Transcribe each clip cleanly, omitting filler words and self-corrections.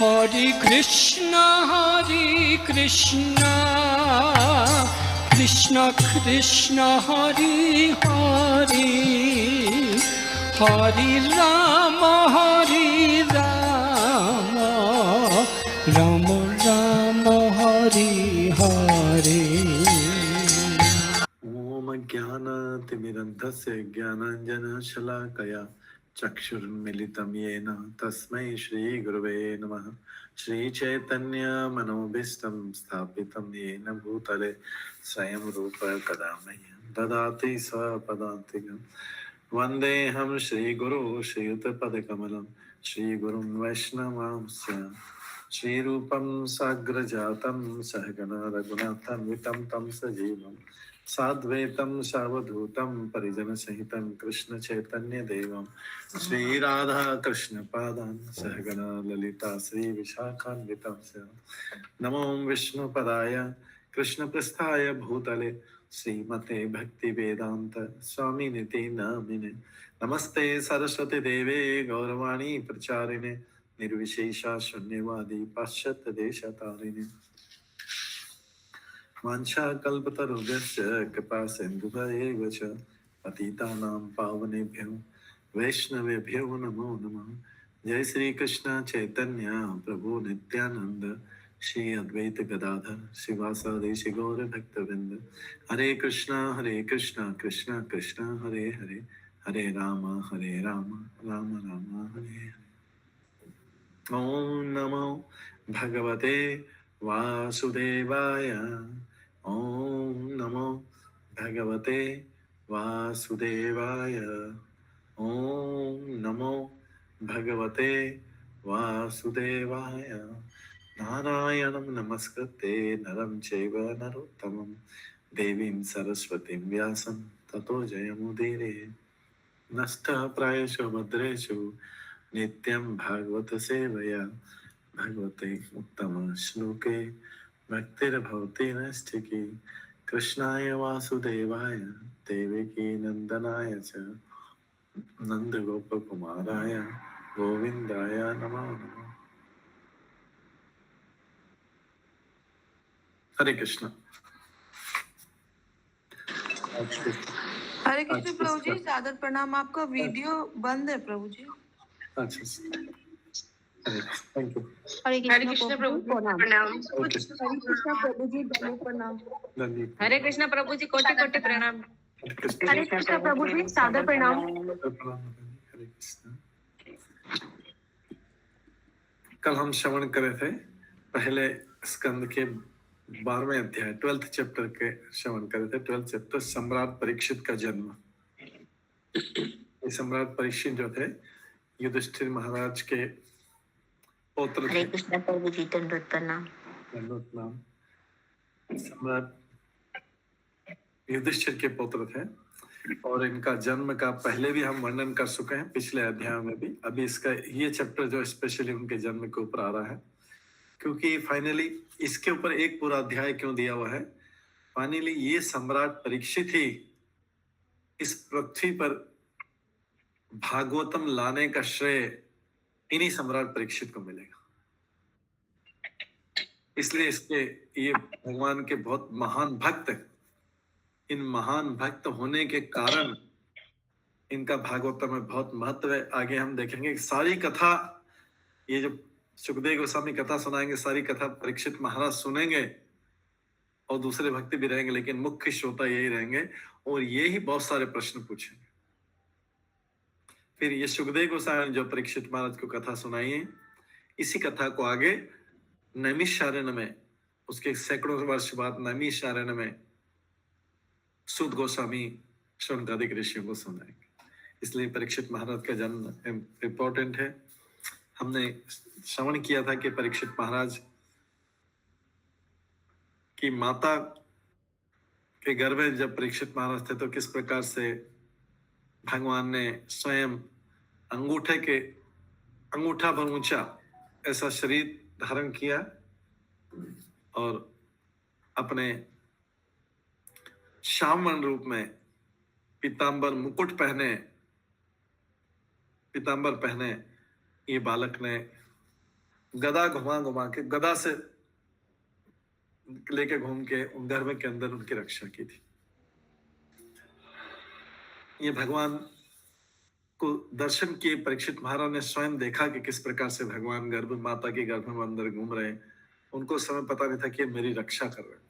हरे कृष्णा कृष्ण कृष्ण हरे हरे, हरे राम राम राम हरे हरे। ओम ज्ञानतिमिरन्धस्य ज्ञानाञ्जनशलाकया चक्षुर्मिलितं येन तस्मै श्रीगुरवे नमः। श्रीचैतन्यमनोभीष्टं स्थापितं येन भूतले स्वयं रूप कदा मह्यं ददाति स्वपदान्तिकं। वन्देऽहं श्रीगुरो श्रीयुतपदकमलं श्रीगुरुं वैष्णवांश्च श्रीरूपं साग्रजातं सहगण रघुनाथान्वितं तं सजीवं साद्वैतं सावधूतं परिजनसहितं कृष्णचैतन्यदेवं श्रीराधा कृष्णपादान् सहगण ललिता श्रीविशाखान्वितांश्च। नमो विष्णुपदाय कृष्णप्रस्थाय भूतले श्रीमते भक्तिवेदान्त स्वामिनिति नामिने। नमस्ते सरस्वती देवे गौरवाणी प्रचारिणे निर्विशेषा शून्यवादी पाश्चात्य देशतारिणे। वाञ्छाकल्पतरुभ्यश्च कृपा सिन्धुभ्यैव च पतितानां पावनेभ्यो वैष्णवेभ्यो नमो नमः। जय श्री कृष्ण चैतन्य प्रभु नित्यानंद श्री अद्वैत गदाधर शिवासादि श्री गौर भक्तवृंद। हरे कृष्णा कृष्ण कृष्ण हरे हरे, हरे राम राम राम हरे हरे। ओम नमो भगवते वासुदेवाय, ओम नमो भगवते वासुदेवाय, ओम नमो भगवते वासुदेवाय। नारायणं नमस्कृत्य नरं चैव नरोत्तमं देवीं सरस्वतीं व्यासं ततो जयमुदीरये। नष्टः प्रायेषु भद्रेषु नित्यं भागवत सेवया भगवते उत्तम श्लोके भक्तिर्भवति नैष्ठिकी। कृष्णाय वासुदेवाय देवकी नंदनाय च नंद गोप कुमाराय गोविंदाय नमो नमः। हरे कृष्ण। हरे कृष्ण प्रभु जी, सादर प्रणाम। आपका वीडियो बंद है प्रभु जी। अच्छा, थैंक यू। हरे कृष्ण प्रभु जी प्रणाम। हरे कृष्ण प्रभु जी प्रणाम। हरे कृष्ण प्रभु जी कोटि कोटि प्रणाम। हरे कृष्ण प्रभु जी सादर प्रणाम। हरे कृष्ण। कल हम श्रवण करे थे पहले स्कंद के 12वें अध्याय 12th चैप्टर के श्रवण करे थे। 12th चैप्टर सम्राट परीक्षित का जन्म। सम्राट परीक्षित जो थे युधिष्ठिर महाराज के पौत्र थे। हरे कृष्ण प्रभु जी दंडवत प्रणाम। सम्राट युधिष्ठिर के पुत्र थे और इनका जन्म का पहले भी हम वर्णन कर चुके हैं पिछले अध्याय में भी। अभी इसका ये चैप्टर जो स्पेशली उनके जन्म के ऊपर आ रहा है, क्योंकि फाइनली इसके ऊपर एक पूरा अध्याय क्यों दिया हुआ है। फाइनली ये सम्राट परीक्षित ही इस पृथ्वी पर भागवतम लाने का श्रेय इन्हीं सम्राट परीक्षित को मिलेगा। इसलिए इसके ये भगवान के बहुत महान भक्त, इन महान भक्त होने के कारण इनका भागवतम में बहुत महत्व है। आगे हम देखेंगे कि सारी कथा, ये जो सुखदेव गोस्वामी कथा सुनाएंगे, सारी कथा परीक्षित महाराज सुनेंगे और दूसरे भक्त भी रहेंगे, लेकिन मुख्य श्रोता यही रहेंगे और ये ही बहुत सारे प्रश्न पूछेंगे। फिर ये सुखदेव गोस्वामी जो परीक्षित महाराज को कथा सुनाई है, इसी कथा को आगे नैमिषारण्य में, उसके सैकड़ों वर्ष बाद नैमिषारण्य में सूत गोस्वामी शौनकादिक ऋषियों को सुनाएंगे। इसलिए परीक्षित महाराज का जन्म इम्पोर्टेंट है। हमने श्रवण किया था कि परीक्षित महाराज की माता के गर्भ में जब परीक्षित महाराज थे तो किस प्रकार से भगवान ने स्वयं अंगूठा भर ऊंचा ऐसा शरीर धारण किया और अपने श्यामवर्ण रूप में पीतांबर मुकुट पहने ये बालक ने गदा घुमा घुमा के, गदा से लेके घूम के गर्भ के अंदर उनकी रक्षा की थी। ये भगवान को दर्शन किए परीक्षित महाराज ने स्वयं देखा कि किस प्रकार से भगवान गर्भ माता के गर्भ में अंदर घूम रहे हैं। उनको उस समय पता नहीं था कि मेरी रक्षा कर रहे हैं।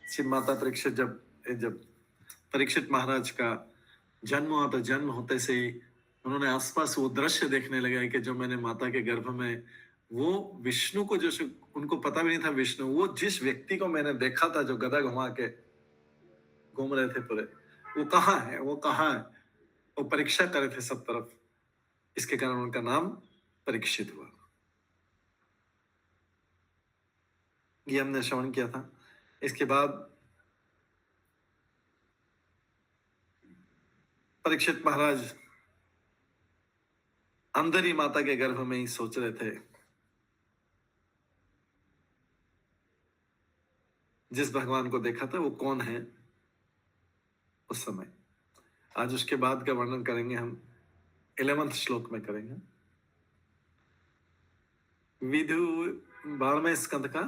शिव माता परीक्षित जब परीक्षित महाराज का जन्म हुआ तो जन्म होते से ही उन्होंने आसपास वो दृश्य देखने लगे कि जो मैंने माता के गर्भ में वो विष्णु को, जो उनको पता भी नहीं था विष्णु, वो जिस व्यक्ति को मैंने देखा था जो गदा घुमा के घूम रहे थे पूरे, वो कहाँ है, वो कहाँ है, वो परीक्षा कर रहे थे सब तरफ। इसके कारण उनका नाम परीक्षित हुआ। ये हमने श्रवण किया था। इसके बाद परीक्षित महाराज अंदर ही माता के गर्भ में ही सोच रहे थे, जिस भगवान को देखा था वो कौन है उस समय। आज उसके बाद का वर्णन करेंगे हम 11वें श्लोक में करेंगे। विधु 12वें स्कंद का,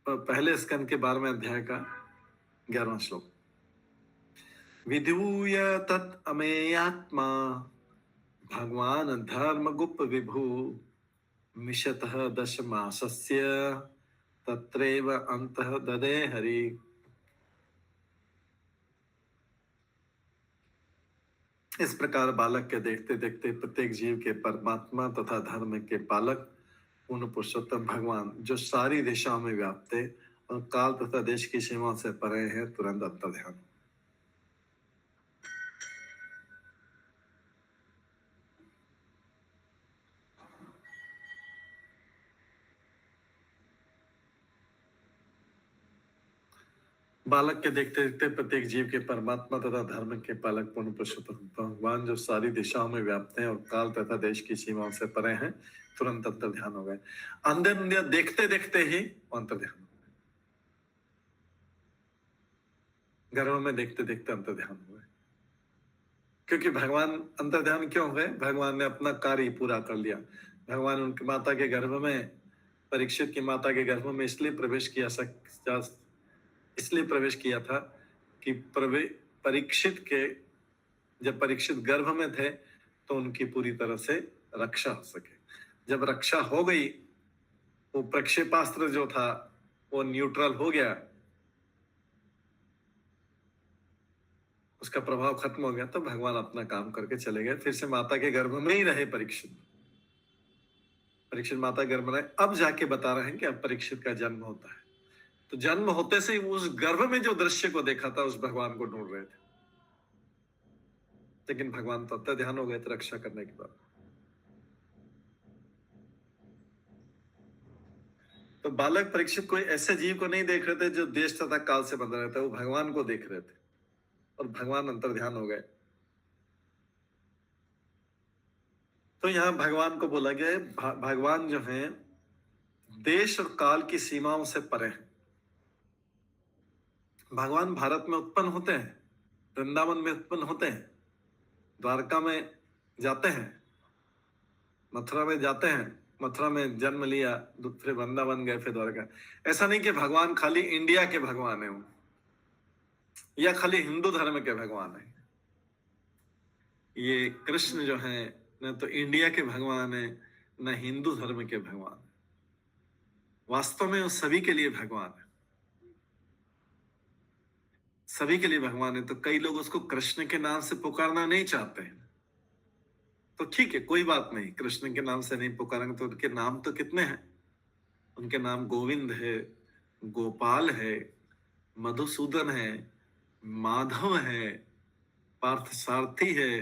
पहले स्कंद के 12वें अध्याय का 11वां श्लोक। विधूय तत् अमेयात्मा भगवान धर्म गुप्त विभु मिशतः दशमासस्य तत्रैव अंतः ददे हरि। इस प्रकार बालक के देखते देखते प्रत्येक जीव के परमात्मा तथा धर्म के पालक पूर्ण पुरुषोत्तम भगवान, जो सारी दिशाओं में व्याप्त है और काल तथा देश की सीमाओं से परे है, तुरंत अंतर्ध्यान। बालक के देखते देखते प्रत्येक जीव के परमात्मा तथा धर्म के पालक पूर्ण पुरुषोत्तम भगवान, जो सारी दिशाओं में व्याप्त हैं और काल तथा देश की सीमाओं से परे हैं, तुरंत अंतर्ध्यान हो गए। अंदर देखते देखते ही अंतर्ध्यान हो गए। गर्भ में देखते देखते अंतर्ध्यान हो गए। क्योंकि भगवान अंतर्ध्यान क्यों हुए? भगवान ने अपना कार्य पूरा कर लिया। भगवान उनकी माता के गर्भ में, परीक्षित की माता के गर्भ में इसलिए प्रवेश किया था कि परीक्षित के, जब परीक्षित गर्भ में थे तो उनकी पूरी तरह से रक्षा हो सके। जब रक्षा हो गई, वो प्रक्षेपास्त्र जो था वो न्यूट्रल हो गया, उसका प्रभाव खत्म हो गया, तो भगवान अपना काम करके चले गए। फिर से माता के गर्भ में ही रहे परीक्षित माता गर्भ में। अब जाके बता रहे हैं कि अब परीक्षित का जन्म होता है। तो जन्म होते से ही उस गर्भ में जो दृश्य को देखा था, उस भगवान को ढूंढ रहे थे। लेकिन भगवान तो अंतर ध्यान हो गए थे रक्षा करने के बाद। तो बालक परीक्षित कोई ऐसे जीव को नहीं देख रहे थे जो देश तथा काल से बंधा रहता है, वो भगवान को देख रहे थे और भगवान अंतर ध्यान हो गए। तो यहां भगवान को बोला गया है, भगवान जो है देश और काल की सीमाओं से परे हैं। भगवान भारत में उत्पन्न होते हैं, वृंदावन में उत्पन्न होते हैं, द्वारका में जाते हैं, मथुरा में जाते हैं, मथुरा में जन्म लिया, फिर वृंदावन गए, फिर द्वारका। ऐसा नहीं कि भगवान खाली इंडिया के भगवान है या खाली हिंदू धर्म के भगवान है। ये कृष्ण जो है न तो इंडिया के भगवान है न हिंदू धर्म के भगवान। वास्तव में वो सभी के लिए भगवान है, सभी के लिए भगवान है। तो कई लोग उसको कृष्ण के नाम से पुकारना नहीं चाहते हैं, तो ठीक है, कोई बात नहीं, कृष्ण के नाम से नहीं पुकारेंगे। तो उनके नाम तो कितने हैं? उनके नाम गोविंद है, गोपाल है, मधुसूदन है, माधव है, पार्थ सारथी है,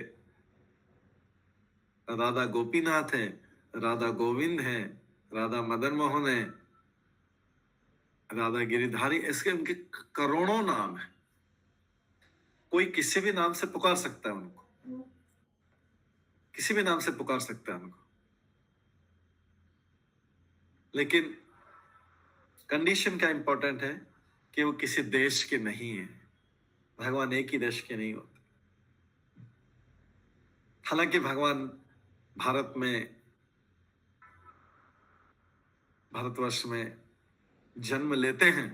राधा गोपीनाथ है, राधा गोविंद है, राधा मदन मोहन है, राधा गिरिधारी। इसके उनके करोड़ों नाम है। कोई किसी भी नाम से पुकार सकता है उनको, किसी भी नाम से पुकार सकता है उनको, लेकिन कंडीशन क्या इंपॉर्टेंट है कि वो किसी देश के नहीं है। भगवान एक ही देश के नहीं होते। हालांकि भगवान भारत में भारतवर्ष में जन्म लेते हैं,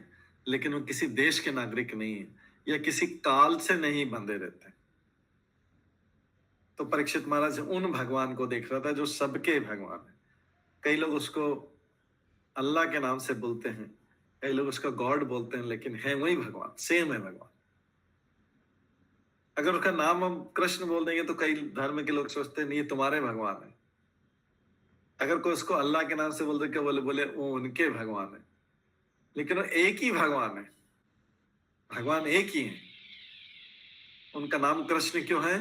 लेकिन वो किसी देश के नागरिक नहीं है या किसी काल से नहीं बंधे रहते। तो परीक्षित महाराज उन भगवान को देख रहा था जो सबके भगवान है। कई लोग उसको अल्लाह के नाम से बोलते हैं, कई लोग उसका गॉड बोलते हैं, लेकिन है वही भगवान, सेम है भगवान। अगर उसका नाम हम कृष्ण बोल देंगे तो कई धर्म के लोग सोचते हैं नहीं ये तुम्हारे भगवान है। अगर कोई उसको अल्लाह के नाम से बोल दे, क्या बोले बोले वो उनके भगवान है, लेकिन वो एक ही भगवान है, भगवान एक ही है। उनका नाम कृष्ण क्यों है?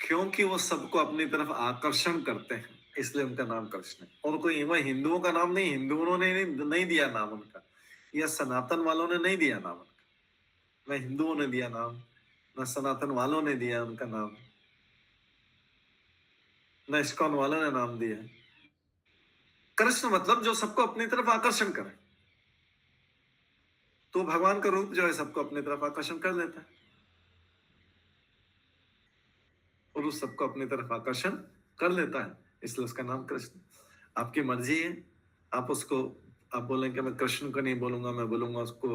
क्योंकि वो सबको अपनी तरफ आकर्षण करते हैं, इसलिए उनका नाम कृष्ण है। और कोई वह हिंदुओं का नाम नहीं, हिंदुओं ने नहीं दिया नाम उनका, या सनातन वालों ने नहीं दिया नाम उनका, न हिंदुओं ने दिया नाम, न सनातन वालों ने दिया उनका नाम, न इस्कॉन वालों ने नाम दिया। कृष्ण मतलब जो सबको अपनी तरफ आकर्षण करे। तो भगवान का रूप जो है सबको अपनी तरफ आकर्षण कर लेता है, और उस सबको अपनी तरफ आकर्षण कर लेता है, इसलिए उसका नाम कृष्ण। आपकी मर्जी है, आप उसको आप बोलेंगे मैं कृष्ण को नहीं बोलूंगा, मैं बोलूंगा उसको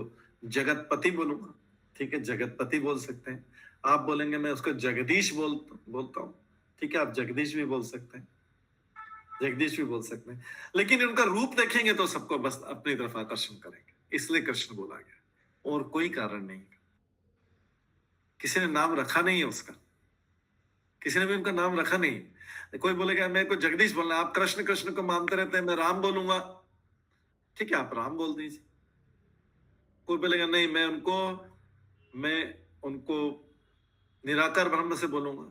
जगतपति बोलूंगा, ठीक है, जगतपति बोल सकते हैं। आप बोलेंगे मैं उसको जगदीश बोलता हूँ, ठीक है, आप जगदीश भी बोल सकते हैं, जगदीश भी बोल सकते हैं, लेकिन उनका रूप देखेंगे तो सबको बस अपनी तरफ आकर्षण करेंगे, इसलिए कृष्ण बोला गया, और कोई कारण नहीं। किसी ने नाम रखा नहीं है उसका, किसी ने भी उनका नाम रखा नहीं। कोई बोलेगा मेरे को जगदीश बोलना, आप कृष्ण कृष्ण को मानते रहते हैं, मैं राम बोलूंगा, ठीक है, आप राम बोल दीजिए। कोई बोलेगा नहीं मैं उनको निराकार ब्रह्म से बोलूंगा,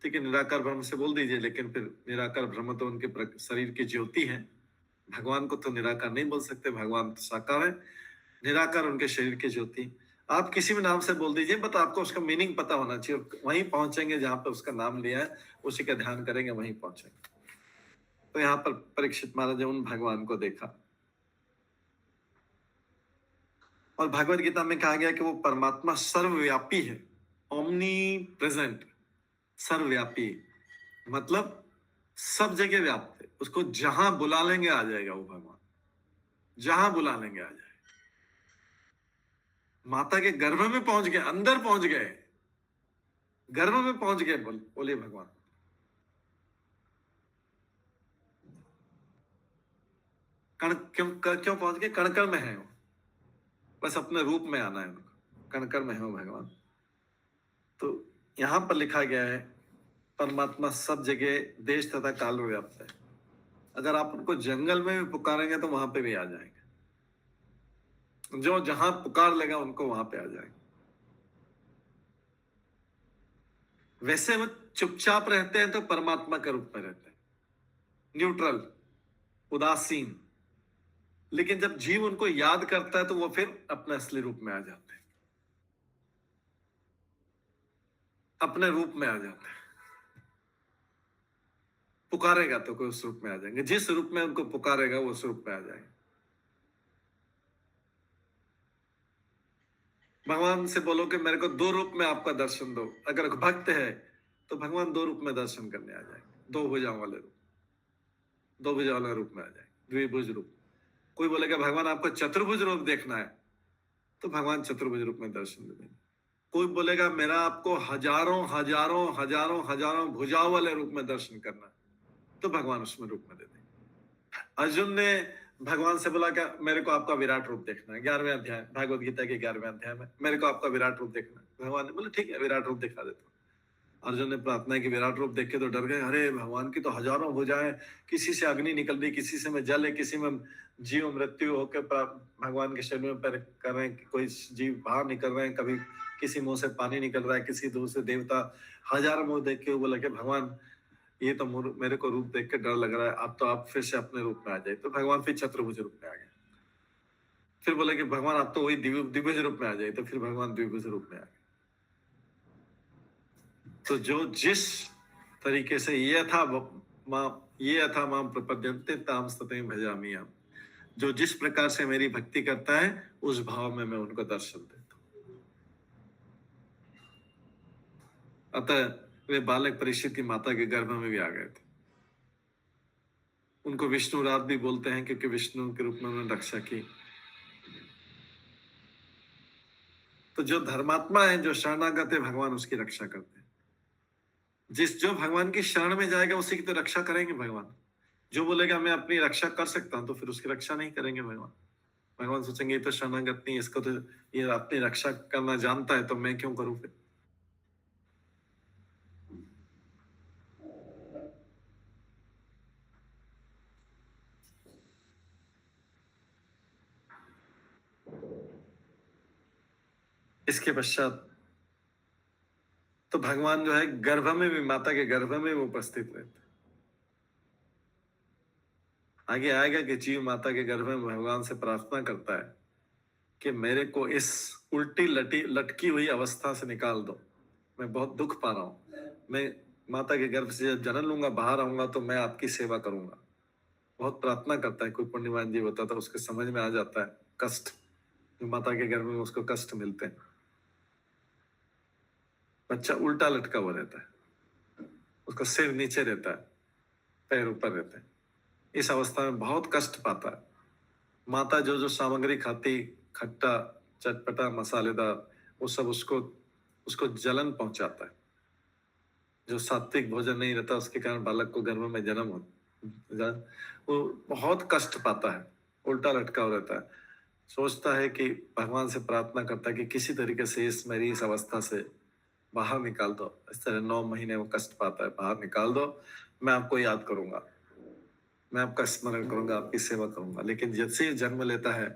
ठीक है, निराकार ब्रह्म से बोल दीजिए, लेकिन फिर निराकार ब्रह्म तो उनके शरीर की ज्योति है, भगवान को तो निराकार नहीं बोल सकते, भगवान तो साकार है, निराकार उनके शरीर की ज्योति। आप किसी भी नाम से बोल दीजिए, बट आपको उसका मीनिंग पता होना चाहिए, वहीं पहुंचेंगे जहां पर उसका नाम लिया है, उसी का ध्यान करेंगे, वहीं पहुंचेंगे। तो यहाँ पर परीक्षित महाराज ने उन भगवान को देखा, और भगवत गीता में कहा गया कि वो परमात्मा सर्वव्यापी है, ओमनी प्रेजेंट, सर्वव्यापी मतलब सब जगह व्याप्त है, उसको जहां बुला लेंगे आ जाएगा वो भगवान, जहां बुला लेंगे आ जाएगा। माता के गर्भ में पहुंच गए, अंदर पहुंच गए, गर्भ में पहुंच गए, बोले भगवान। कण क्यों पहुंच गए? कणकण में है वो, बस अपने रूप में आना है उनको, कणकण में है वो भगवान। तो यहां पर लिखा गया है परमात्मा सब जगह देश तथा काल में व्याप्त है। अगर आप उनको जंगल में भी पुकारेंगे तो वहां पे भी आ जाएंगे, जो जहां पुकार लेगा उनको वहां पे आ जाएंगे। वैसे वो चुपचाप रहते हैं तो परमात्मा के रूप में रहते हैं, न्यूट्रल, उदासीन, लेकिन जब जीव उनको याद करता है तो वो फिर अपने असली रूप में आ जाते हैं, अपने रूप में आ जाते हैं। पुकारेगा तो कोई उस रूप में आ जाएंगे, जिस रूप में उनको पुकारेगा वो उस रूप में आ जाएंगे। भगवान से बोलो कि मेरे को दो रूप में आपका दर्शन दो, अगर भक्त है तो भगवान दो रूप में दर्शन करने आ जाएंगे, दो भुजाओं वाले रूप, दो भुजाओं वाले रूप में आ जाएंगे, द्विभुज रूप। कोई बोलेगा भगवान आपको चतुर्भुज रूप देखना है तो भगवान चतुर्भुज रूप में दर्शन दे देंगे। कोई बोलेगा मेरा आपको हजारों हजारों हजारों हजारों भुजाओं वाले रूप में दर्शन करना है तो भगवान उसमें रूप में दे देंगे। अर्जुन ने भगवान से बोला क्या मेरे को आपका विराट रूप देखना है, 11वें अध्याय भागवत गीता के 11वें अध्याय में, मेरे को आपका विराट रूप देखना है। भगवान ने बोला ठीक है विराट रूप दिखा देता हूँ। अर्जुन ने प्रार्थना की, विराट रूप देख के तो डर गए, अरे भगवान की तो हजारों भुजाएं, किसी से अग्नि निकल रही, किसी से में जल है, किसी में जीव मृत्यु होकर भगवान के शरीर में पैर कर रहे हैं, कोई जीव बाहर निकल रहे हैं, कभी किसी मुंह से पानी निकल रहा है, किसी दूर से देवता, हजारों मुंह देख के बोला कि भगवान ये तो मेरे को रूप देख के डर लग रहा है, अब तो आप फिर से अपने रूप में आ जाए। तो भगवान फिर चतुर्भुज रूप में आ गए। फिर बोले कि भगवान आप तो वही द्विभुज रूप में आ जाए, तो फिर भगवान द्विभुज रूप में आ गए। तो जो जिस तरीके से ये था मां प्रपद्यन्ते ताम सतते भजामि हम, जो जिस प्रकार से मेरी भक्ति करता है उस भाव में मैं उनको दर्शन देता हूं। अतः वे बालक परीक्षित की माता के गर्भ में भी आ गए थे, उनको विष्णु रात भी बोलते हैं क्योंकि विष्णु के रूप में उन्होंने रक्षा की। तो जो धर्मात्मा है, जो शरणागत है, भगवान उसकी रक्षा करते हैं। जो भगवान की शरण में जाएगा उसी की तो रक्षा करेंगे भगवान। जो बोलेगा मैं अपनी रक्षा कर सकता हूं, तो फिर उसकी रक्षा नहीं करेंगे भगवान। भगवान सोचेंगे ये तो शरणागत नहीं, इसको तो ये अपनी रक्षा करना जानता है, तो मैं क्यों करूं फिर। इसके पश्चात तो भगवान जो है गर्भ में भी, माता के गर्भ में वो उपस्थित रहते। आगे आएगा कि जीव माता के गर्भ में भगवान से प्रार्थना करता है कि मेरे को इस उल्टी लटकी हुई अवस्था से निकाल दो, मैं बहुत दुख पा रहा हूं। मैं माता के गर्भ से जब जन्म लूंगा, बाहर आऊंगा, तो मैं आपकी सेवा करूंगा। बहुत प्रार्थना करता है। कोई पुण्यवान जीव होता था, उसके समझ में आ जाता है कष्ट जो माता के गर्भ में उसको कष्ट मिलते हैं। बच्चा उल्टा लटका हुआ रहता है, उसका सिर नीचे रहता है, पैर ऊपर रहते हैं। इस अवस्था में बहुत कष्ट पाता है। माता जो जो सामग्री खाती, खट्टा, चटपटा, मसालेदार, वो सब उसको जलन पहुंचाता है। जो सात्विक भोजन नहीं रहता, उसके कारण बालक को गर्भ में जन्म हो, वो बहुत कष्ट पाता है, उल्टा लटका हुआ रहता है। सोचता है कि भगवान से प्रार्थना करता है कि किसी तरीके से मेरी इस अवस्था से बाहर निकाल दो। इस तरह 9 महीने वो कष्ट पाता है, बाहर निकाल दो, मैं आपको याद करूंगा, मैं आपका स्मरण करूंगा, आपकी सेवा करूंगा। लेकिन जैसे ही जन्म लेता है,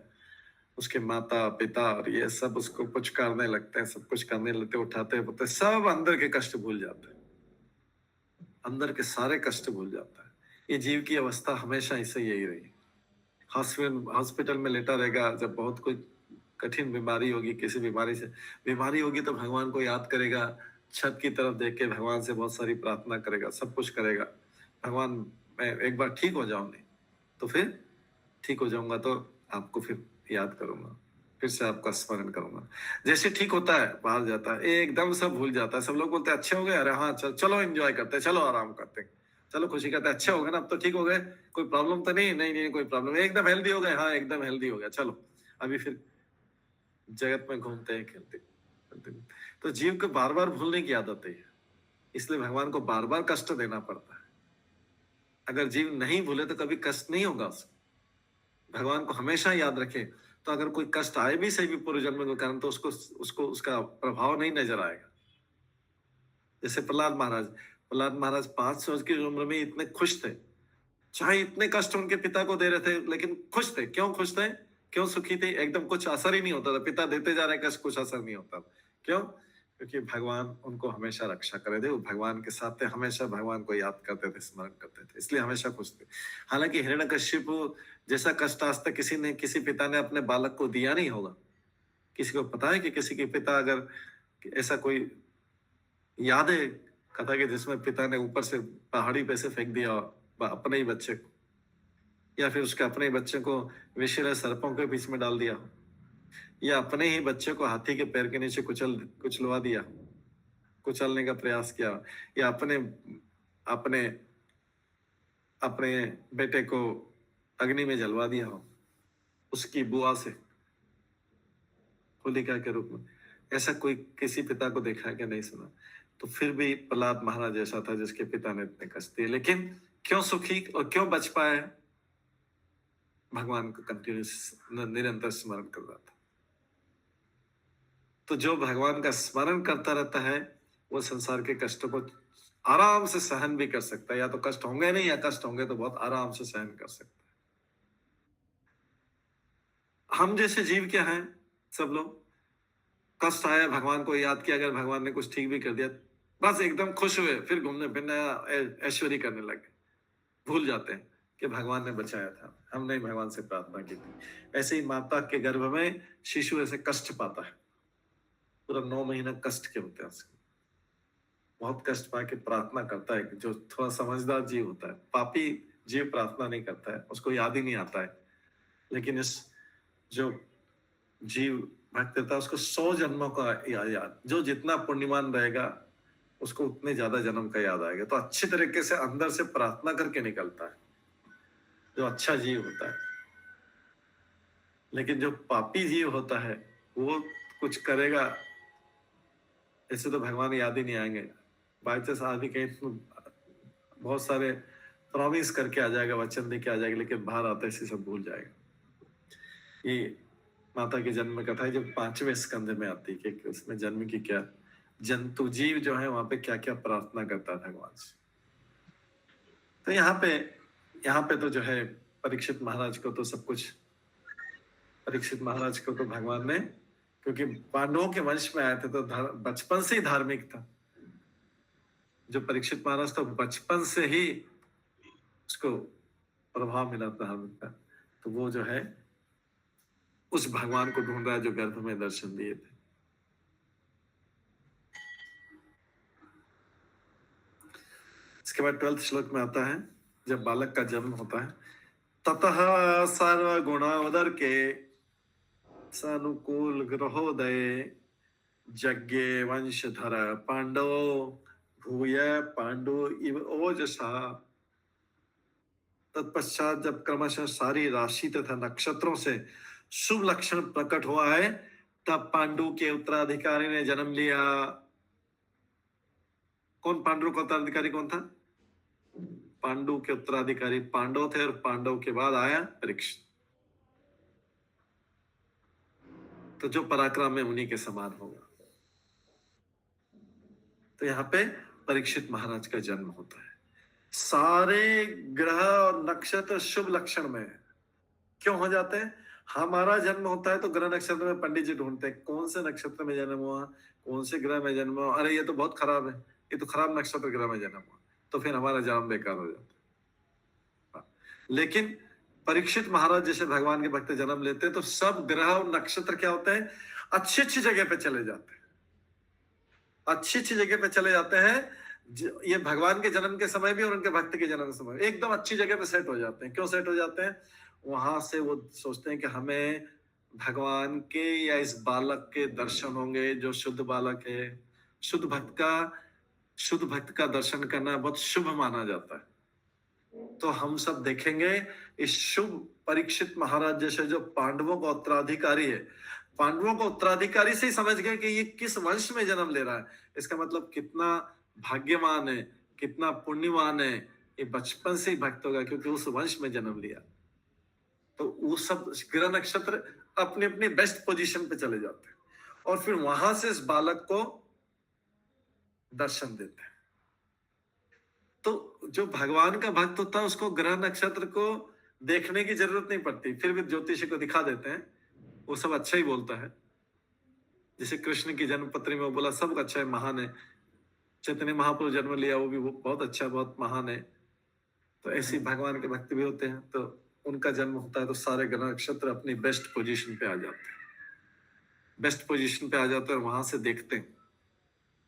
उसके माता पिता और ये सब उसको कुछ करने लगते हैं, सब कुछ करने लगते, उठाते बोलते, सब अंदर के कष्ट भूल जाते हैं, अंदर के सारे कष्ट भूल जाता है। ये जीव की अवस्था हमेशा ऐसे यही रही। हॉस्पिटल में लेटा रहेगा, जब बहुत कोई कठिन बीमारी होगी, किसी बीमारी होगी, तो भगवान को याद करेगा, छत की तरफ देख के भगवान से बहुत सारी प्रार्थना करेगा, सब कुछ करेगा। भगवान मैं एक बार ठीक हो जाऊं, नहीं तो फिर ठीक हो जाऊंगा तो आपको फिर याद करूंगा, फिर से आपका स्मरण करूंगा। जैसे ठीक होता है, बाहर जाता है, एकदम सब भूल जाता है। सब लोग बोलते हैं अच्छे हो गए, अरे हाँ चलो एंजॉय करते हैं, चलो आराम करते हैं, चलो खुशी करते हैं, अच्छे हो गए ना, अब तो ठीक हो गए, कोई प्रॉब्लम तो नहीं, नहीं कोई प्रॉब्लम, एकदम हेल्दी हो गए, हाँ एकदम हेल्दी हो गया, चलो अभी फिर जगत में घूमते हैं, खेलते। तो जीव को बार बार भूलने की आदत है, इसलिए भगवान को बार बार कष्ट देना पड़ता है। अगर जीव नहीं भूले तो कभी कष्ट नहीं होगा उसको। भगवान को हमेशा याद रखे, तो अगर कोई कष्ट आए भी सही भी पूर्व जन्म के कारण, तो उसको उसका प्रभाव नहीं नजर आएगा। जैसे प्रहलाद महाराज 5 वर्ष की उम्र में इतने खुश थे, चाहे इतने कष्ट उनके पिता को दे रहे थे, लेकिन खुश थे। क्यों खुश थे, क्यों सुखी थे? एकदम कुछ असर ही नहीं होता था, पिता देते जा रहे कष्ट, कुछ असर नहीं होता। क्यों? क्योंकि भगवान उनको हमेशा रक्षा करे थे, वो भगवान के साथ थे, हमेशा भगवान को याद करते थे, स्मरण करते थे, इसलिए हमेशा खुश थे। हालांकि हिरण्यकश्यप जैसा कष्ट आज तक किसी पिता ने अपने बालक को दिया नहीं होगा। किसी को पता है कि किसी के पिता, अगर ऐसा कोई याद है कथा कि जिसमें पिता ने ऊपर से पहाड़ी पे से फेंक दिया अपने ही बच्चे को, या फिर उसके अपने ही बच्चे को विषैले सर्पों के बीच में डाल दिया, या अपने ही बच्चे को हाथी के पैर के नीचे कुचलवा दिया, कुचलने का प्रयास किया, या अपने अपने अपने बेटे को अग्नि में जलवा दिया हो उसकी बुआ से, होलिका के रूप में। ऐसा कोई किसी पिता को देखा है कि नहीं सुना? तो फिर भी प्रहलाद महाराज ऐसा था जिसके पिता ने इतने कष्ट दिए, लेकिन क्यों सुखी और क्यों बच पाए? भगवान को कंटिन्यूस निरंतर स्मरण कर रहा था। तो जो भगवान का स्मरण करता रहता है, वो संसार के कष्टों को आराम से सहन भी कर सकता है। या तो कष्ट होंगे नहीं, या कष्ट होंगे तो बहुत आराम से सहन कर सकता है। हम जैसे जीव क्या हैं, सब लोग कष्ट आया, भगवान को याद किया, अगर भगवान ने कुछ ठीक भी कर दिया, बस एकदम खुश हुए, फिर घूमने फिरने ऐश्वर्य करने लगे, भूल जाते हैं कि भगवान ने बचाया था, हमने भगवान से प्रार्थना की थी। ऐसे ही माता के गर्भ में शिशु ऐसे कष्ट पाता है, पूरा 9 महीना कष्ट के होते हैं उसको, बहुत कष्ट पा के प्रार्थना करता है। जो थोड़ा समझदार जीव होता है, पापी जीव प्रार्थना नहीं करता है, उसको याद ही नहीं आता है। लेकिन इस जो जीव भक्त रहता है, उसको 100 जन्मों का याद, जो जितना पुण्यवान रहेगा उसको उतने ज्यादा जन्म का याद आएगा। तो अच्छी तरीके से अंदर से प्रार्थना करके निकलता है। जो अच्छा जीव होता है। लेकिन जो पापी जीव होता है वो कुछ करेगा, ऐसे तो भगवान याद ही नहीं आएंगे। बाई चांस आदमी कहीं बहुत सारे प्रॉमिस करके आ जाएगा, वचन दे के आ जाएगा, लेकिन बाहर आते ऐसे सब भूल जाएगा। ये माता के जन्म कथा है जो 5वें स्कंद में आती है कि उसमें जन्म की क्या, जंतु जीव जो है वहां पे क्या क्या प्रार्थना करता है भगवान से। तो यहाँ पे तो जो है परीक्षित महाराज को तो सब कुछ, परीक्षित महाराज को तो भगवान ने, क्योंकि पांडवों के वंश में आए थे तो बचपन से ही धार्मिक था। जो परीक्षित महाराज तो बचपन से ही उसको प्रभाव मिला था धार्मिक का, तो वो जो है उस भगवान को ढूंढ रहा है जो गर्भ में दर्शन दिए थे। इसके बाद 12वें श्लोक में आता है जब बालक का जन्म होता है, ततः सर्वगुणोदर के सानुकूल ग्रहोदय यज्ञ वंशधर पांडव भूय पांडु इव ओजसा। तत्पश्चात जब क्रमशः सारी राशि तथा नक्षत्रों से शुभ लक्षण प्रकट हुआ है, तब पांडु के उत्तराधिकारी ने जन्म लिया। कौन पांडु का उत्तराधिकारी कौन था? पांडु के उत्तराधिकारी पांडव थे और पांडव के बाद आया परीक्षित। तो जो पराक्रम में उन्हीं के समान होगा। तो यहाँ पे परीक्षित महाराज का जन्म होता है। सारे ग्रह और नक्षत्र शुभ लक्षण में क्यों हो जाते हैं? हमारा जन्म होता है तो ग्रह नक्षत्र में पंडित जी ढूंढते हैं कौन से नक्षत्र में जन्म हुआ, कौन से ग्रह में जन्म हुआ, अरे ये तो बहुत खराब है, ये तो खराब नक्षत्र ग्रह में जन्म हुआ, तो फिर हमारा जन्म बेकार हो जाता है। लेकिन परीक्षित महाराज जैसे भगवान के भक्त जन्म लेते हैं तो सब ग्रह और नक्षत्र क्या होते हैं? अच्छी अच्छी जगह पे चले जाते हैं, अच्छी अच्छी जगह पे चले जाते हैं। ये भगवान के जन्म के समय भी और उनके भक्त के जन्म के समय एकदम अच्छी जगह पे सेट हो जाते हैं। क्यों सेट हो जाते हैं? वहां से वो सोचते हैं कि हमें भगवान के या इस बालक के दर्शन होंगे जो शुद्ध बालक है। शुद्ध भक्त का दर्शन करना बहुत शुभ माना जाता है। तो हम सब देखेंगे इस शुभ परीक्षित महाराज जैसे जो पांडवों का उत्तराधिकारी है, पांडवों का उत्तराधिकारी से ही समझ गए कि ये किस वंश में जन्म ले रहा है। इसका मतलब कितना भाग्यवान है, कितना पुण्यवान है, ये बचपन से ही भक्त होगा क्योंकि उस वंश में जन्म लिया। तो वो सब ग्रह नक्षत्र अपने अपने बेस्ट पोजीशन पे चले जाते हैं और फिर वहां से इस बालक को दर्शन देते हैं। तो जो भगवान का भक्त होता है उसको ग्रह नक्षत्र को देखने की जरूरत नहीं पड़ती, फिर भी ज्योतिषी को दिखा देते हैं, वो सब अच्छा ही बोलता है। जैसे कृष्ण की जन्मपत्री में वो बोला सब अच्छा है, महान है। चैतन्य महाप्रभु जन्म लिया, वो भी बहुत अच्छा, बहुत महान है। तो ऐसे भगवान के भक्त भी होते हैं, तो उनका जन्म होता है तो सारे ग्रह नक्षत्र अपनी बेस्ट पोजीशन पे आ जाते हैं, बेस्ट पोजीशन पे आ जाते हैं और वहां से देखते हैं,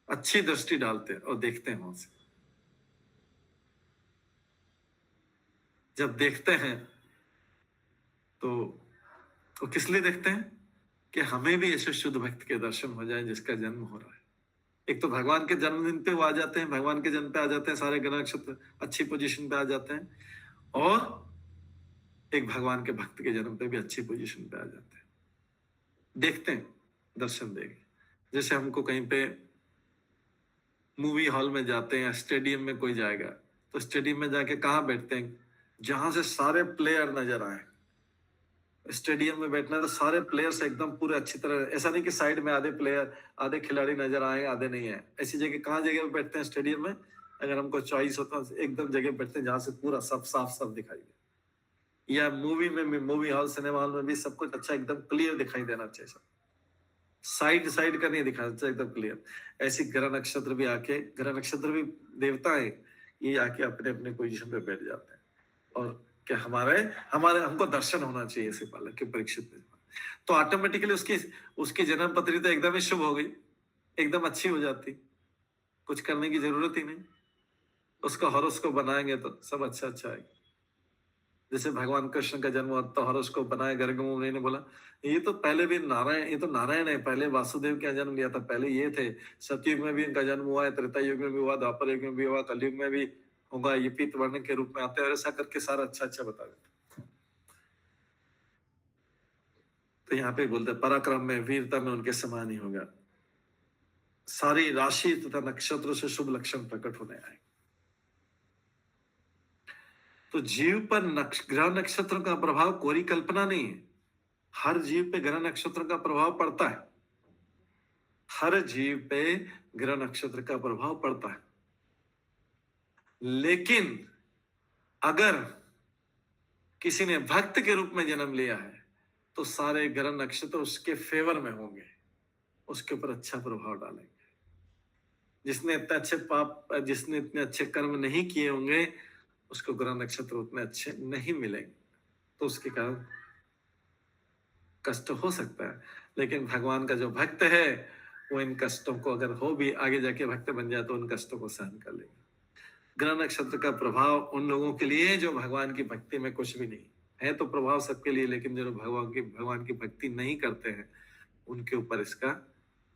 अच्छी दृष्टि डालते हैं और देखते हैं। वहां से जब देखते हैं तो किस लिए देखते हैं? कि हमें भी ऐसे शुद्ध भक्त के दर्शन हो जाए जिसका जन्म हो रहा है। एक तो भगवान के जन्मदिन पे वो आ जाते हैं, भगवान के जन्म पे आ जाते हैं, सारे ग्रह नक्षत्र अच्छी पोजीशन पे आ जाते हैं, और एक भगवान के भक्त के जन्म पे भी अच्छी पोजीशन पे आ जाते हैं। देखते हैं, दर्शन देंगे। जैसे हमको कहीं पे मूवी हॉल में जाते हैं, स्टेडियम में कोई जाएगा तो स्टेडियम में जाके कहाँ बैठते हैं? जहां से सारे प्लेयर नजर आए। स्टेडियम में बैठना तो सारे प्लेयर्स एकदम पूरे अच्छी तरह, ऐसा नहीं कि साइड में आधे प्लेयर, आधे खिलाड़ी नजर आए, आधे नहीं है। ऐसी जगह कहाँ जगह पे बैठते हैं स्टेडियम में? अगर हमको चॉइस होता है एकदम जगह बैठते हैं जहां से पूरा सब साफ दिखाई दे। या मूवी में भी, मूवी हॉल, सिनेमा हॉल में भी सब कुछ अच्छा एकदम क्लियर दिखाई देना चाहिए, सब साइड का नहीं दिखाना चाहिए, एकदम क्लियर। ऐसी ग्रह नक्षत्र भी आके, ग्रह नक्षत्र भी देवता है, ये आके अपने अपने पोजीशन पे बैठ जाते हैं और क्या हमारे हमको दर्शन होना चाहिए ऐसे बालक के परीक्षित में। तो ऑटोमेटिकली उसकी जन्म पत्री तो एकदम ही शुभ हो गई, एकदम अच्छी हो जाती, कुछ करने की जरूरत ही नहीं। उसका हॉरोस्कोप बनाएंगे तो सब अच्छा आएगा। जैसे भगवान कृष्ण का जन्म हुआ तो हॉरोस्कोप बनाया, गर्ग मुनि ने बोला ये तो पहले भी नारायण, ये तो नारायण है, पहले वासुदेव का जन्म लिया था, पहले ये थे, सतयुग में भी इनका जन्म हुआ है, त्रेता युग में भी हुआ, द्वापर युग में भी हुआ, कलयुग में भी होगा, ये पीत वर्ण के रूप में आते हैं, और ऐसा करके सारा अच्छा बता देते। तो यहाँ पे बोलते पराक्रम में, वीरता में उनके समान ही होगा। सारी राशि तथा नक्षत्रों से शुभ लक्षण प्रकट होने आए। तो जीव पर ग्रह नक्षत्र का प्रभाव कोई कल्पना नहीं है। हर जीव पे ग्रह नक्षत्र का प्रभाव पड़ता है। हर जीव पे ग्रह नक्षत्र का प्रभाव पड़ता है। लेकिन अगर किसी ने भक्त के रूप में जन्म लिया है तो सारे ग्रह नक्षत्र उसके फेवर में होंगे, उसके ऊपर अच्छा प्रभाव डालेंगे। जिसने इतने अच्छे पाप, जिसने इतने अच्छे कर्म नहीं किए होंगे, उसको ग्रह नक्षत्र उतने अच्छे नहीं मिलेंगे, तो उसके कारण कष्ट हो सकता है। लेकिन भगवान का जो भक्त है वो इन कष्टों को, अगर हो भी आगे जाके भक्त बन जाए तो उन कष्टों को सहन कर लेगा। ग्रह नक्षत्र का प्रभाव उन लोगों के लिए जो भगवान की भक्ति में कुछ भी नहीं है, तो प्रभाव सबके लिए, लेकिन जो भगवान की भक्ति नहीं करते हैं उनके ऊपर इसका,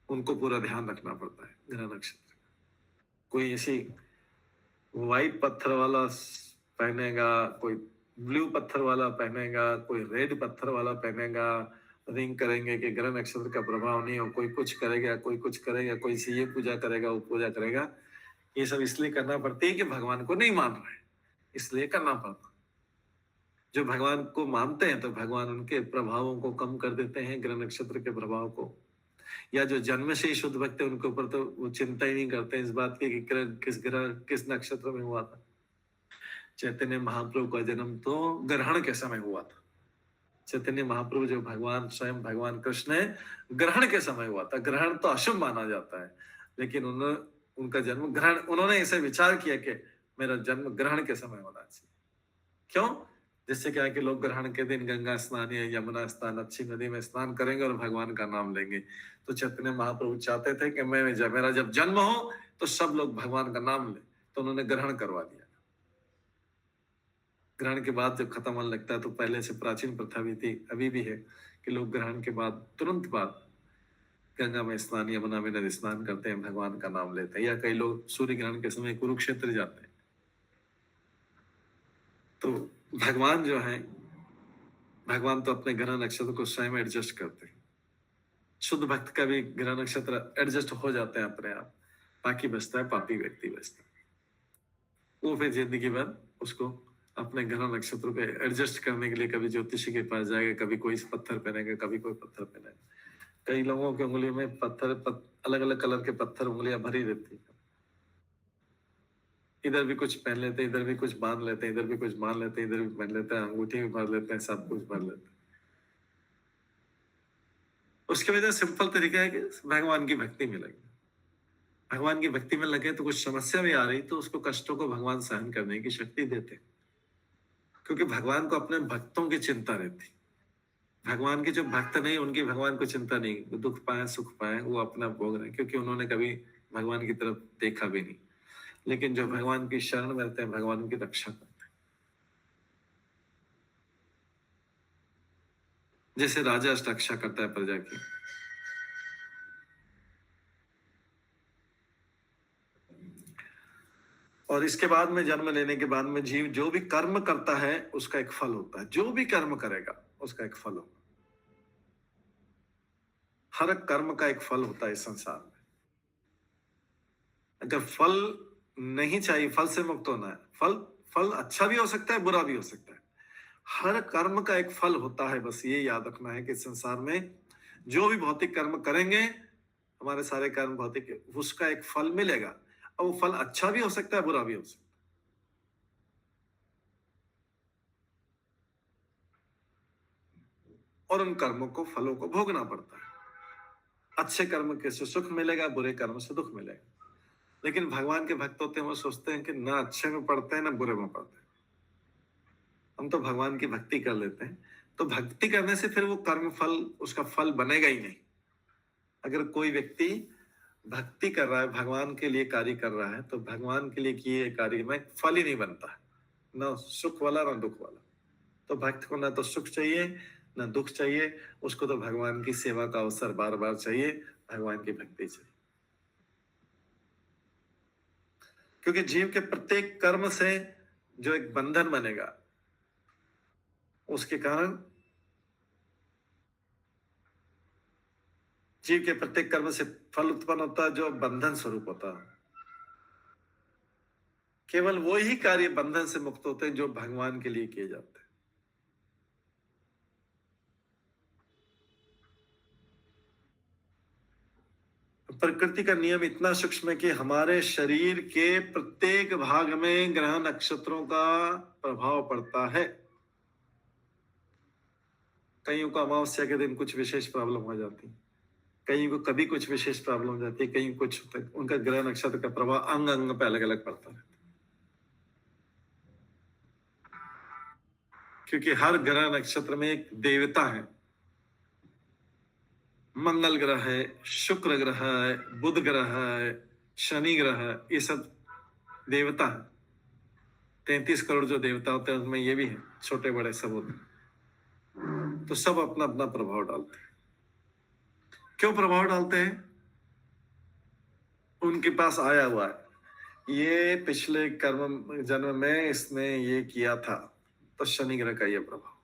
उनको पूरा ध्यान रखना पड़ता है ग्रह नक्षत्र। कोई ऐसी व्हाइट पत्थर वाला पहनेगा, कोई ब्लू पत्थर वाला पहनेगा, कोई रेड पत्थर वाला पहनेगा, रिंग करेंगे कि ग्रह नक्षत्र का प्रभाव नहीं हो। कोई कुछ करेगा, कोई कुछ करेगा, कोई से ये पूजा करेगा, वो पूजा करेगा। ये सब इसलिए करना पड़ती है कि भगवान को नहीं मान रहे, इसलिए करना पड़ता। जो भगवान को मानते हैं तो भगवान उनके प्रभावों को कम कर देते हैं, ग्रह नक्षत्र के प्रभाव को। या जो जन्म से ही शुद्ध भक्त है उनके ऊपर तो वो चिंता ही नहीं करते इस बात की कि किस ग्रह किस नक्षत्र में हुआ था। चैतन्य महाप्रभु का जन्म तो ग्रहण के समय हुआ था। चैतन्य महाप्रभु जो भगवान स्वयं भगवान कृष्ण है, ग्रहण के समय हुआ था। ग्रहण तो अशुभ माना जाता है, लेकिन उनका जन्म ग्रहण, उन्होंने ऐसे विचार किया कि मेरा जन्म ग्रहण के समय होना चाहिए। क्यों? जिससे क्या है कि लोग ग्रहण के दिन गंगा स्नान या यमुना स्नान, अच्छी नदी में स्नान करेंगे और भगवान का नाम लेंगे। तो चैतन्य महाप्रभु चाहते थे कि मेरा जब जन्म हो तो सब लोग भगवान का नाम ले, तो उन्होंने ग्रहण करवा दिया। ग्रहण के बाद जब खत्म होने लगता है, तो पहले से प्राचीन प्रथा भी थी, अभी भी है, कि लोग ग्रहण के बाद तुरंत बाद गंगा में स्नान, यमुना में नदी स्नान करते हैं, भगवान का नाम लेते हैं। या कई लोग सूर्य ग्रहण के समय कुरुक्षेत्र जाते हैं। तो भगवान जो है, भगवान तो अपने ग्रह नक्षत्र को स्वयं एडजस्ट करते हैं। शुद्ध भक्त का भी ग्रह नक्षत्र एडजस्ट हो जाते हैं अपने आप। बाकी बचता है पापी व्यक्ति बचता है, वो फिर जिंदगी भर उसको अपने ग्रह नक्षत्र को एडजस्ट करने के लिए कभी ज्योतिषी के पास जाएगा, कभी कोई पत्थर पहनेगा, कभी कोई पत्थर पहनेगा। कई लोगों की उंगली में अलग अलग कलर के पत्थर उंगलियां भरी रहती है। इधर भी कुछ पहन लेते हैं, इधर भी कुछ बांध लेते हैं, इधर भी कुछ बांध लेते हैं, इधर भी पहन लेते हैं, अंगूठी भी भर लेते हैं, सब कुछ भर लेते हैं। उसकी वजह सिंपल तरीका है कि भगवान की भक्ति में लगे। भगवान की भक्ति में लगे तो कुछ समस्या भी आ रही तो उसको, कष्टों को भगवान सहन करने की शक्ति देते, क्योंकि भगवान को अपने भक्तों की चिंता रहती। भगवान के जो भक्त नहीं, उनकी भगवान को चिंता नहीं, दुख पाए सुख पाए वो अपना भोग रहे, क्योंकि उन्होंने कभी भगवान की तरफ देखा भी नहीं। लेकिन जो भगवान की शरण में रहते हैं, भगवान उनकी रक्षा करते हैं। जैसे राजा रक्षा करता है प्रजा की। और इसके बाद में, जन्म लेने के बाद में, जीव जो भी कर्म करता है उसका एक फल होता है। जो भी कर्म करेगा उसका एक फल होगा। हर कर्म का एक फल होता है इस संसार में। अगर फल नहीं चाहिए, फल से मुक्त होना है। फल अच्छा भी हो सकता है, बुरा भी हो सकता है। हर कर्म का एक फल होता है। बस ये याद रखना है कि संसार में जो भी भौतिक कर्म करेंगे, हमारे सारे कर्म भौतिक, उसका एक फल मिलेगा। और वो फल अच्छा भी हो सकता है, बुरा भी हो सकता है। और उन कर्मों को, फलों को भोगना पड़ता है। अच्छे कर्म के से सुख मिलेगा, बुरे कर्म से दुख मिलेगा। लेकिन भगवान के भक्त होते हैं, वो सोचते हैं कि ना अच्छे में पढ़ते हैं ना बुरे में पढ़ते हैं, हम तो भगवान की भक्ति कर लेते हैं। तो भक्ति करने से फिर वो कर्म फल, उसका फल बनेगा ही नहीं। अगर कोई व्यक्ति भक्ति कर रहा है, भगवान के लिए कार्य कर रहा है, तो भगवान के लिए किए कार्य में फल ही नहीं बनता है, ना सुख वाला ना दुख वाला। तो भक्त को ना तो सुख चाहिए ना दुख चाहिए, उसको तो भगवान की सेवा का अवसर बार बार चाहिए, भगवान की भक्ति चाहिए। क्योंकि जीव के प्रत्येक कर्म से जो एक बंधन बनेगा, उसके कारण जीव के प्रत्येक कर्म से फल उत्पन्न होता है जो बंधन स्वरूप होता है। केवल वो ही कार्य बंधन से मुक्त होते हैं जो भगवान के लिए किए जाते हैं। प्रकृति का नियम इतना सूक्ष्म है कि हमारे शरीर के प्रत्येक भाग में ग्रह नक्षत्रों का प्रभाव पड़ता है। कईयों को अमावस्या के दिन कुछ विशेष प्रॉब्लम हो जाती है, कईयों को कभी कुछ विशेष प्रॉब्लम हो जाती है, कहीं कुछ होता है। उनका ग्रह नक्षत्र का प्रभाव अंग अंग पे अलग अलग पड़ता है, क्योंकि हर ग्रह नक्षत्र में एक देवता है। मंगल ग्रह है, शुक्र ग्रह है, बुध ग्रह है, शनि ग्रह है, ये सब देवता है। 33 करोड़ जो देवता होते हैं उसमें ये भी है, छोटे बड़े सब होते हैं। तो सब अपना अपना प्रभाव डालते हैं। क्यों प्रभाव डालते हैं? उनके पास आया हुआ है, ये पिछले कर्म जन्म में इसने ये किया था, तो शनि ग्रह का ये प्रभाव,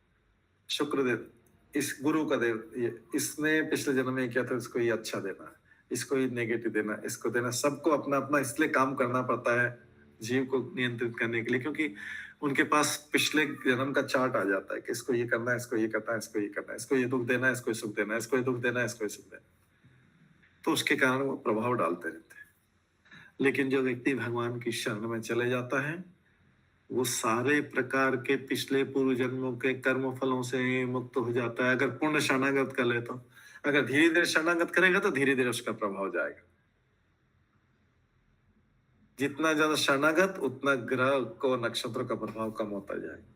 शुक्र देव, इस गुरु का देव, ये इसने पिछले जन्म में किया था, इसको ये अच्छा देना है, इसको ये नेगेटिव देना, इसको देना। सबको अपना अपना इसलिए काम करना पड़ता है जीव को नियंत्रित करने के लिए, क्योंकि उनके पास पिछले जन्म का चार्ट आ जाता है कि इसको ये करना है, इसको ये करना है, इसको ये करना है, इसको ये दुख देना है, इसको ये सुख देना है, इसको ये दुख देना है, इसको ये सुख देना है। तो उसके कारण वो प्रभाव डालते रहते हैं। लेकिन जो व्यक्ति भगवान की शरण में चले जाता है, वो सारे प्रकार के पिछले पूर्व जन्मों के कर्म फलों से मुक्त हो जाता है। अगर पूर्ण शरणागत कर ले तो, अगर धीरे धीरे शरणागत करेगा तो धीरे धीरे उसका प्रभाव जाएगा। जितना ज्यादा शरणागत, उतना ग्रह को नक्षत्र का प्रभाव कम होता जाएगा।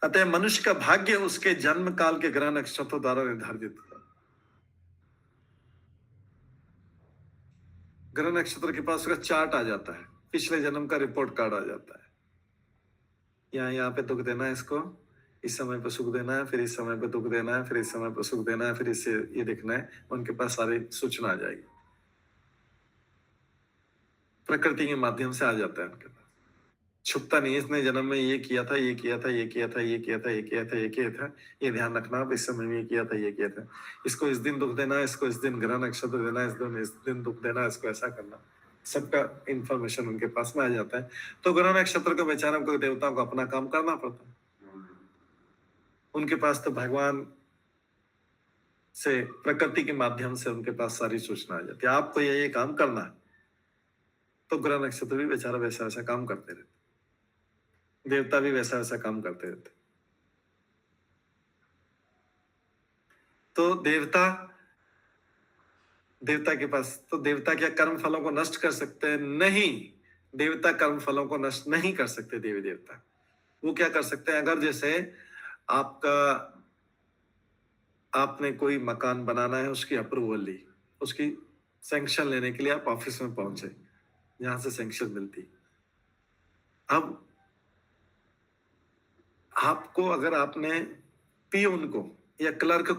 अतः मनुष्य का भाग्य उसके जन्म काल के ग्रह नक्षत्रों द्वारा निर्धारित होता है। ग्रह नक्षत्र के पास उसका चार्ट आ जाता है, पिछले जन्म का रिपोर्ट कार्ड आ जाता है। यहाँ पे दुख देना है इसको, इस समय पर सुख देना है, फिर इस समय पर दुख देना है, फिर इस समय पर सुख देना है, फिर इससे ये देखना है। उनके पास सारी सूचना आ जाएगी, प्रकृति के माध्यम से आ जाता है उनके पास। छुपता नहीं, इसने जन्म में ये किया था, ये किया था, ये किया था, ये किया था, ये किया था, ये किया था, ये ध्यान रखना, आप इस समय में ये किया था, ये किया था, इसको इस दिन दुख देना है, इसको इस दिन ग्रह नक्षत्र देना है, इस दिन दुख देना है, इसको ऐसा करना। सबका इंफॉर्मेशन उनके पास में आ जाता है। तो ग्रह नक्षत्र को बेचारा को, देवताओं को अपना काम करना पड़ता है। उनके पास तो भगवान से, प्रकृति के माध्यम से उनके पास सारी सूचना आ जाती है, आपको ये काम करना है। तो ग्रह नक्षत्र भी बेचारा वैसा वैसा काम करते रहते, देवता भी वैसा वैसा काम करते रहते। तो देवता के पास, तो देवता क्या कर्म फलों को नष्ट कर सकते हैं? नहीं, देवता कर्म फलों को नष्ट नहीं कर सकते। देवी देवता वो क्या कर सकते हैं? अगर जैसे आपने कोई मकान बनाना है, उसकी अप्रूवल ली, उसकी सैंक्शन लेने के लिए आप ऑफिस में पहुंचे जहां से सैंक्शन मिलती। अब आपको, अगर आपने पियून को या क्लर्क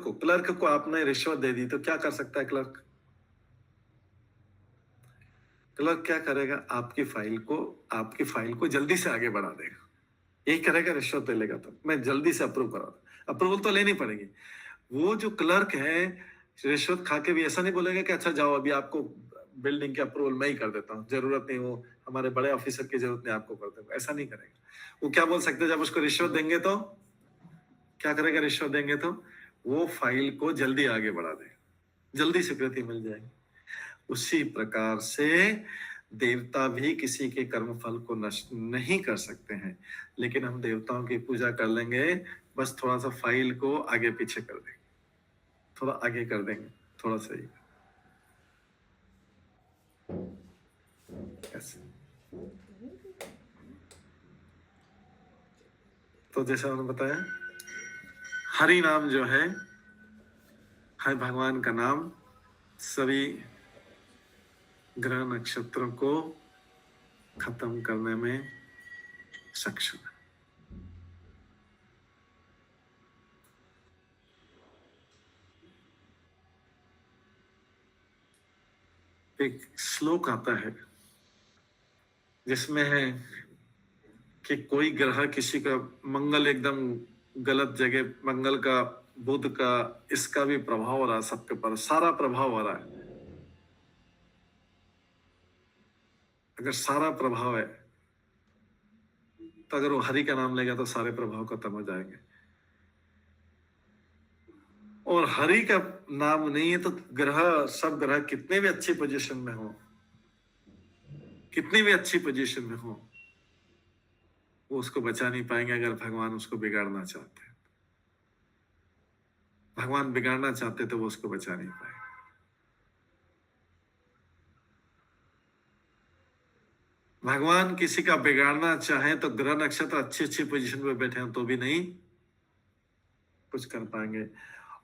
को आपने रिश्वत दे दी, तो क्या कर सकता है क्लर्क? क्लर्क क्या करेगा? आपकी फाइल को जल्दी से आगे बढ़ा देगा। यही करेगा, रिश्वत ले लेगा तो मैं जल्दी से अप्रूव करा दूं। अप्रूवल तो लेनी पड़ेगी। वो जो क्लर्क है, रिश्वत खा के भी ऐसा नहीं बोलेगा कि अच्छा जाओ, अभी आपको बिल्डिंग के अप्रूवल मैं ही कर देता हूँ, जरूरत नहीं, वो हमारे बड़े ऑफिसर की जरूरत नहीं, आपको कर देगा। ऐसा नहीं करेगा। वो क्या बोल सकते हैं, जब उसको रिश्वत देंगे तो क्या करेगा? रिश्वत देंगे तो वो फाइल को जल्दी आगे बढ़ा देगा, जल्दी स्वीकृति मिल जाएगी। उसी प्रकार से देवता भी किसी के कर्म फल को नष्ट नहीं कर सकते हैं, लेकिन हम देवताओं की पूजा कर लेंगे, बस थोड़ा सा फाइल को आगे पीछे कर देंगे, थोड़ा आगे कर देंगे, थोड़ा सा ही। तो जैसा उन्होंने बताया, हरि नाम जो है, हर भगवान का नाम सभी ग्रह नक्षत्रों को खत्म करने में सक्षम है। एक श्लोक आता है जिसमें है कि कोई ग्रह, किसी का मंगल एकदम गलत जगह, मंगल का, बुध का, इसका भी प्रभाव हो रहा है सबके पर, सारा प्रभाव हो रहा है। अगर सारा प्रभाव है तो अगर वो हरि का नाम लेगा तो सारे प्रभाव खत्म हो जाएंगे। और हरि का नाम नहीं है तो ग्रह, सब ग्रह कितने भी अच्छी पोजीशन में हो, कितनी भी अच्छी पोजीशन में हो, वो उसको बचा नहीं पाएंगे अगर भगवान उसको बिगाड़ना चाहते हैं। भगवान बिगाड़ना चाहते तो वो उसको बचा नहीं पाए। भगवान किसी का बिगाड़ना चाहे तो ग्रह नक्षत्र अच्छी अच्छी पोजीशन पे बैठे हैं तो भी नहीं कुछ कर पाएंगे।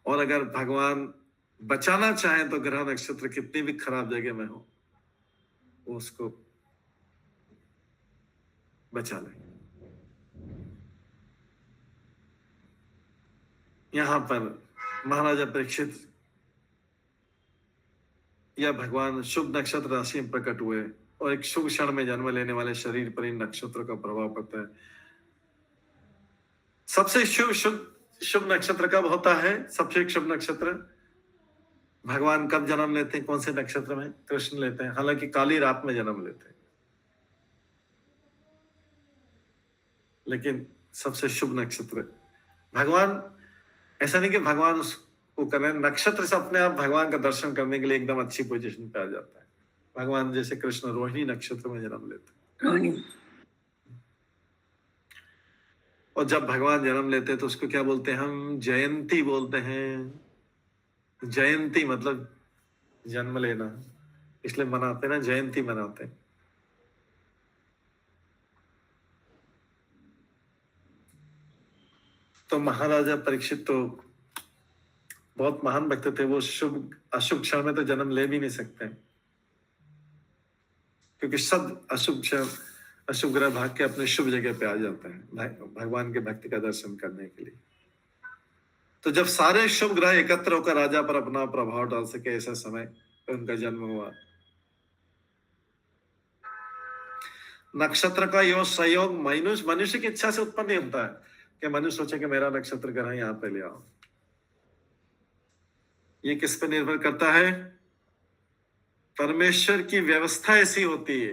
और अगर भगवान बचाना चाहे तो ग्रह नक्षत्र कितनी भी खराब जगह में हो, वो उसको बचा लेंगे। यहां पर महाराजा परीक्षित या भगवान शुभ नक्षत्र राशि में प्रकट हुए और एक शुभ क्षण में जन्म लेने वाले शरीर पर इन नक्षत्रों का प्रभाव पड़ता है। सबसे शुभ नक्षत्र कब होता है? सबसे शुभ नक्षत्र भगवान कब जन्म लेते हैं? कौन से नक्षत्र में? कृष्ण लेते हैं, हालांकि काली रात में जन्म लेते हैं, लेकिन सबसे शुभ नक्षत्र भगवान, ऐसा नहीं कि भगवान उसको करें, नक्षत्र से अपने आप भगवान का दर्शन करने के लिए एकदम अच्छी पोजीशन पे आ जाता है। भगवान जैसे कृष्ण रोहिणी नक्षत्र में जन्म लेते हैं, और जब भगवान जन्म लेते हैं तो उसको क्या बोलते हैं? हम जयंती बोलते हैं। जयंती मतलब जन्म लेना, इसलिए मनाते हैं ना, जयंती मनाते हैं। तो महाराजा परीक्षित तो बहुत महान भक्त थे। वो शुभ अशुभ क्षण में तो जन्म ले भी नहीं सकते, क्योंकि सब अशुभ क्षण, अशुभ ग्रह भाग के अपने शुभ जगह पे आ जाते हैं भगवान के भक्ति का दर्शन करने के लिए। तो जब सारे शुभ ग्रह एकत्र होकर राजा पर अपना प्रभाव डाल सके, ऐसा समय पे उनका जन्म हुआ। नक्षत्र का यो संयोग मनुष्य की इच्छा से उत्पन्न नहीं होता है कि मनुष्य सोचे कि मेरा नक्षत्र ग्रह यहाँ पे ले आओ। ये किस पे निर्भर करता है? परमेश्वर की व्यवस्था ऐसी होती है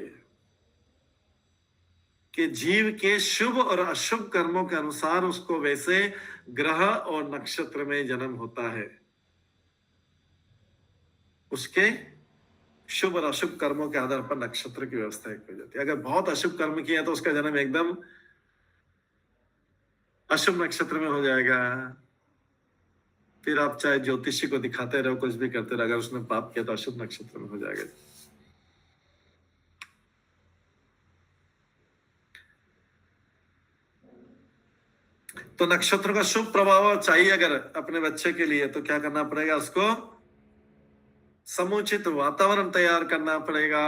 कि जीव के शुभ और अशुभ कर्मों के अनुसार उसको वैसे ग्रह और नक्षत्र में जन्म होता है। उसके शुभ और अशुभ कर्मों के आधार पर नक्षत्र की व्यवस्था एक हो जाती है। अगर बहुत अशुभ कर्म किया तो उसका जन्म एकदम अशुभ नक्षत्र में हो जाएगा। फिर आप चाहे ज्योतिषी को दिखाते रहो, कुछ भी करते रहो, अगर उसने पाप किया तो अशुभ नक्षत्र में हो जाएगा। तो नक्षत्र का शुभ प्रभाव चाहिए अगर अपने बच्चे के लिए, तो क्या करना पड़ेगा? उसको समुचित वातावरण तैयार करना पड़ेगा।